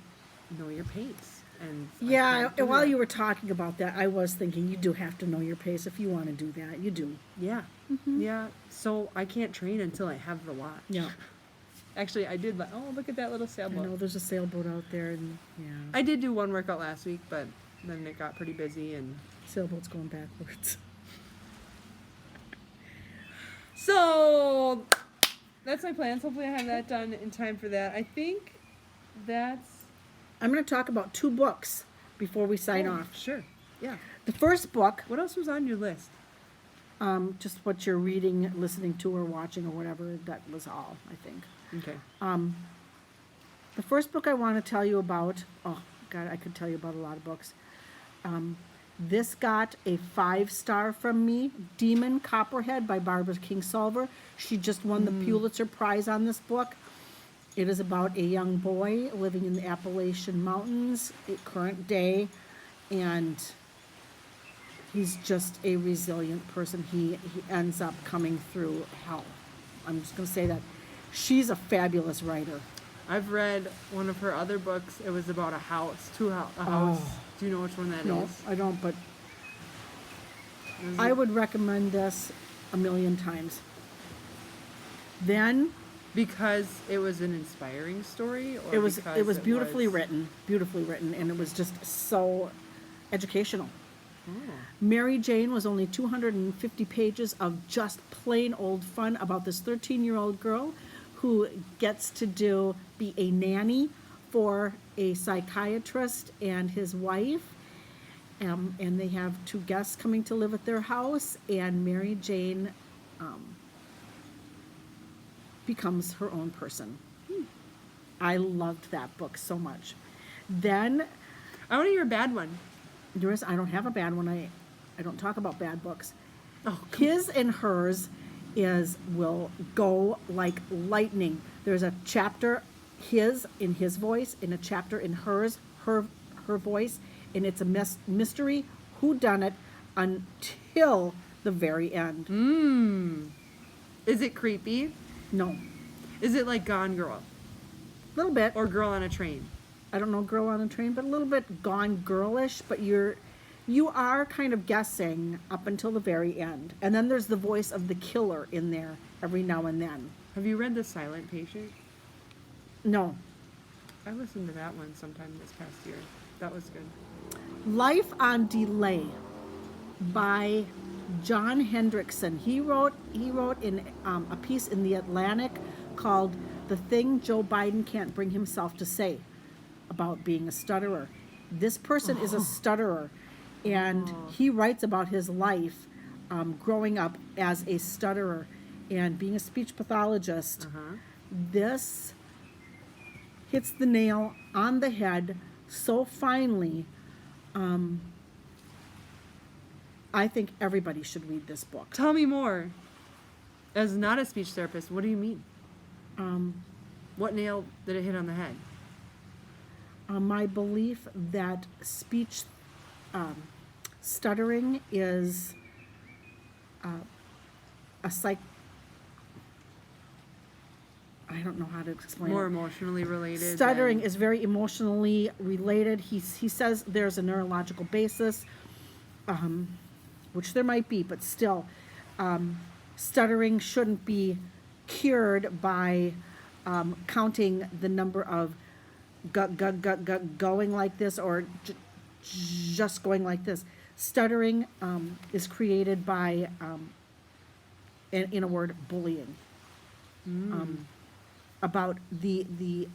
[SPEAKER 1] know your pace. And I
[SPEAKER 2] Yeah,
[SPEAKER 1] can't do
[SPEAKER 2] while
[SPEAKER 1] that.
[SPEAKER 2] you were talking about that, I was thinking you do have to know your pace if you want to do that. You do.
[SPEAKER 1] Yeah. Yeah. So I can't train until I have the watch.
[SPEAKER 2] Yeah.
[SPEAKER 1] Actually, I did like, oh, look at that little
[SPEAKER 2] I
[SPEAKER 1] sailboat.
[SPEAKER 2] know there's a sailboat out there, and yeah.
[SPEAKER 1] I did do one workout last week, but then it got pretty busy and
[SPEAKER 2] Sailboat's going backwards.
[SPEAKER 1] So that's my plans. Hopefully I have that done in time for that. I think that's
[SPEAKER 2] I'm going to talk about 2 books before we sign off.
[SPEAKER 1] Sure. Yeah.
[SPEAKER 2] The first book,
[SPEAKER 1] What else was on your list?
[SPEAKER 2] just what you're reading, listening to, or watching, or whatever. That was all, I think.
[SPEAKER 1] Okay.
[SPEAKER 2] The first book I want to tell you about, oh, God, I could tell you about a lot of books. This got a 5-star from me, Demon Copperhead by Barbara Kingsolver. She just won the Pulitzer Prize on this book. It is about a young boy living in the Appalachian Mountains at current day, and he's just a resilient person. He ends up coming through hell. I'm just going to say that. She's a fabulous writer.
[SPEAKER 1] I've read one of her other books. It was about a house, a house.
[SPEAKER 2] Oh.
[SPEAKER 1] Do you know which one that is?
[SPEAKER 2] No, I don't, but
[SPEAKER 1] Is
[SPEAKER 2] I
[SPEAKER 1] it-
[SPEAKER 2] would recommend this a million times. Then
[SPEAKER 1] Because it was an inspiring story, or
[SPEAKER 2] it was
[SPEAKER 1] because
[SPEAKER 2] beautifully written, and it was just so educational.
[SPEAKER 1] Oh.
[SPEAKER 2] Mary Jane was only 250 pages of just plain old fun about this 13-year-old girl who gets to be a nanny for a psychiatrist and his wife. And they have 2 guests coming to live at their house, and Mary Jane becomes her own person. I loved that book so much. Then
[SPEAKER 1] I want to hear a bad one.
[SPEAKER 2] I don't have a bad one. I don't talk about bad books.
[SPEAKER 1] Oh,
[SPEAKER 2] His and hers will go like lightning. There's a chapter in his voice, and a chapter in her voice, and it's a mystery whodunit until the very end.
[SPEAKER 1] Is it creepy?
[SPEAKER 2] No,
[SPEAKER 1] Is it like Gone Girl
[SPEAKER 2] a little bit.
[SPEAKER 1] or Girl on a Train?
[SPEAKER 2] I don't know, Girl on a Train, but a little bit Gone Girlish. But you are kind of guessing up until the very end, and then there's the voice of the killer in there every now and then.
[SPEAKER 1] Have you read The Silent Patient?
[SPEAKER 2] No,
[SPEAKER 1] I listened to that one sometime this past year. That was good.
[SPEAKER 2] Life on Delay by John Hendrickson. He wrote in a piece in the Atlantic called "The Thing Joe Biden Can't Bring Himself to Say" about being a stutterer. This person is a stutterer, and he writes about his life growing up as a stutterer and being a speech pathologist. This hits the nail on the head so finely. I think everybody should read this book.
[SPEAKER 1] Tell me more. As not a speech therapist, what do you mean? What nail did it hit on the head?
[SPEAKER 2] My belief that speech stuttering is a psych. I don't know how to explain
[SPEAKER 1] More
[SPEAKER 2] it.
[SPEAKER 1] emotionally related.
[SPEAKER 2] Stuttering
[SPEAKER 1] than-
[SPEAKER 2] is very emotionally related. He says there's a neurological basis, which there might be, but still, stuttering shouldn't be cured by counting the number of going like this, or just going like this. Stuttering is created by, in a word, bullying. About the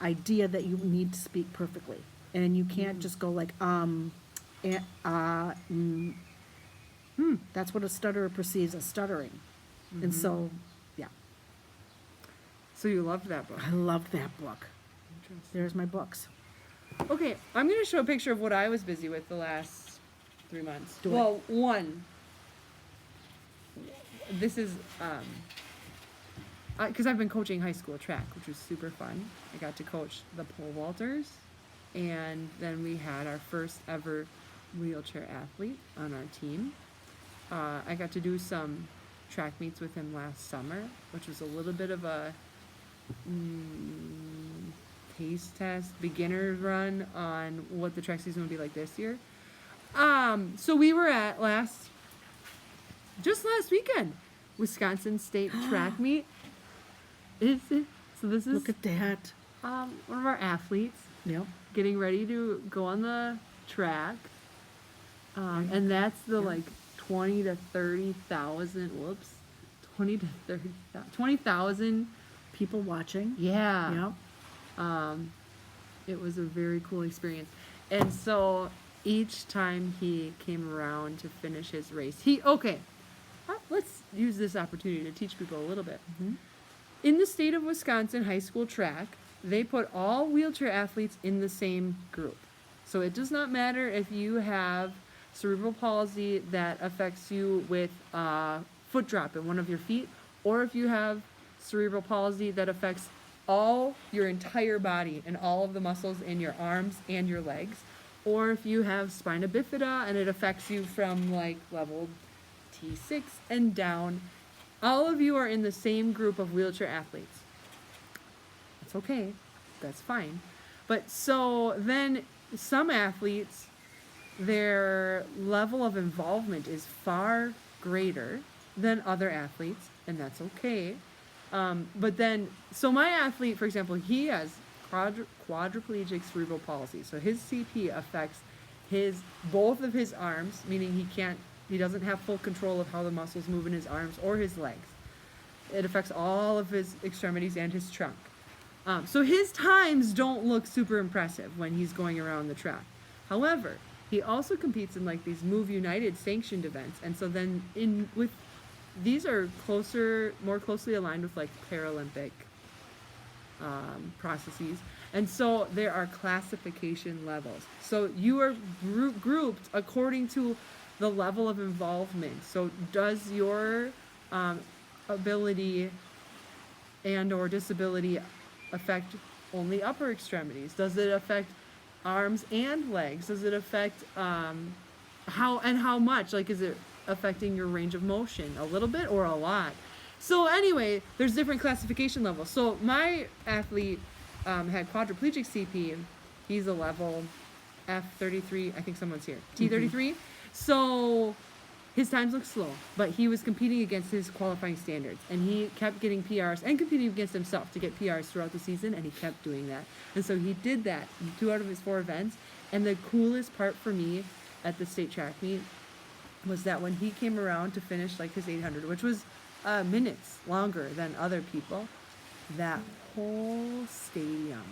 [SPEAKER 2] idea that you need to speak perfectly, and you can't just go like That's what a stutterer perceives as stuttering. And so, yeah,
[SPEAKER 1] So you loved that book.
[SPEAKER 2] I loved that book.
[SPEAKER 1] Interesting.
[SPEAKER 2] There's my books.
[SPEAKER 1] Okay, I'm going to show a picture of what I was busy with the last 3 months.
[SPEAKER 2] Do it.
[SPEAKER 1] Well, one. This is because I've been coaching high school track, which was super fun. I got to coach the pole vaulters, and then we had our first ever wheelchair athlete on our team. I got to do some track meets with him last summer, which was a little bit of a taste test, beginner run on what the track season would be like this year. So we were at just last weekend, Wisconsin State track meet. So this is
[SPEAKER 2] Look at that.
[SPEAKER 1] one of our athletes
[SPEAKER 2] Yep.
[SPEAKER 1] getting ready to go on the track. And that's the like 20 to 30,000. Whoops, 20,000.
[SPEAKER 2] People watching.
[SPEAKER 1] Yeah.
[SPEAKER 2] Yep.
[SPEAKER 1] It was a very cool experience. And so each time he came around to finish his race, let's use this opportunity to teach people a little bit.
[SPEAKER 2] Mm-hmm.
[SPEAKER 1] In the state of Wisconsin high school track, they put all wheelchair athletes in the same group. So it does not matter if you have cerebral palsy that affects you with foot drop in one of your feet, or if you have cerebral palsy that affects all your entire body and all of the muscles in your arms and your legs, or if you have spina bifida and it affects you from like level T6 and down. All of you are in the same group of wheelchair athletes. It's okay. That's fine. But so then some athletes, their level of involvement is far greater than other athletes, and that's okay. But then, so my athlete, for example, he has quadriplegic cerebral palsy. So his CP affects both of his arms, meaning he doesn't have full control of how the muscles move in his arms or his legs. It affects all of his extremities and his trunk. So his times don't look super impressive when he's going around the track. However, he also competes in like these Move United sanctioned events. And so then these are more closely aligned with like Paralympic processes. And so there are classification levels. So you are grouped according to the level of involvement. So does your ability and or disability affect only upper extremities? Does it affect arms and legs? Does it affect how much? Like, is it affecting your range of motion a little bit or a lot? So anyway, there's different classification levels. So my athlete had quadriplegic CP. He's a level F33. I think someone's here. T33. So his times look slow, but he was competing against his qualifying standards, and he kept getting PRs and competing against himself to get PRs throughout the season, and he kept doing that. And so he did that in 2 out of his 4 events. And the coolest part for me at the state track meet was that when he came around to finish like his 800, which was minutes longer than other people, that whole stadium,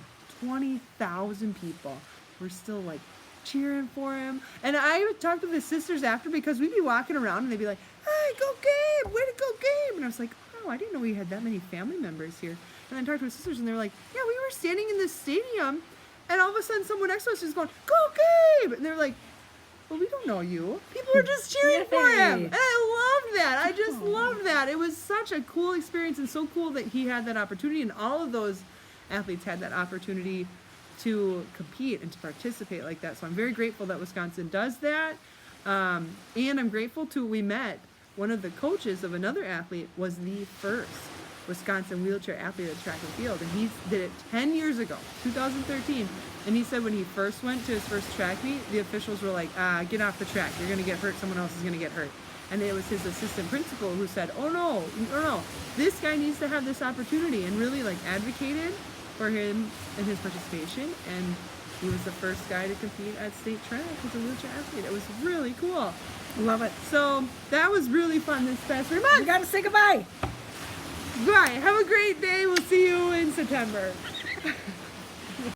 [SPEAKER 1] 20,000 people, were still like cheering for him. And I talked with his sisters after, because we'd be walking around and they'd be like, "Hey, go Gabe, way to go Gabe." And I was like, "Oh, I didn't know we had that many family members here." And then I talked to his sisters and they were like, "Yeah, we were standing in this stadium and all of a sudden someone next to us is going, 'Go Gabe!'" And they're like, "Well, we don't know you." People are just cheering for him. And I love that. I just love that. It was such a cool experience, and so cool that he had that opportunity, and all of those athletes had that opportunity to compete and to participate like that. So I'm very grateful that Wisconsin does that. And I'm grateful we met one of the coaches of another athlete, was the first Wisconsin wheelchair athlete at track and field. And he did it 10 years ago, 2013. And he said when he first went to his first track meet, the officials were like, "Get off the track. You're going to get hurt. Someone else is going to get hurt." And it was his assistant principal who said, oh no, this guy needs to have this opportunity, and really like advocated for him and his participation. And he was the first guy to compete at state track as a wheelchair athlete. It was really cool.
[SPEAKER 2] Love it.
[SPEAKER 1] So that was really fun this past month.
[SPEAKER 2] We got to say goodbye.
[SPEAKER 1] Bye. Have a great day. We'll see you in September.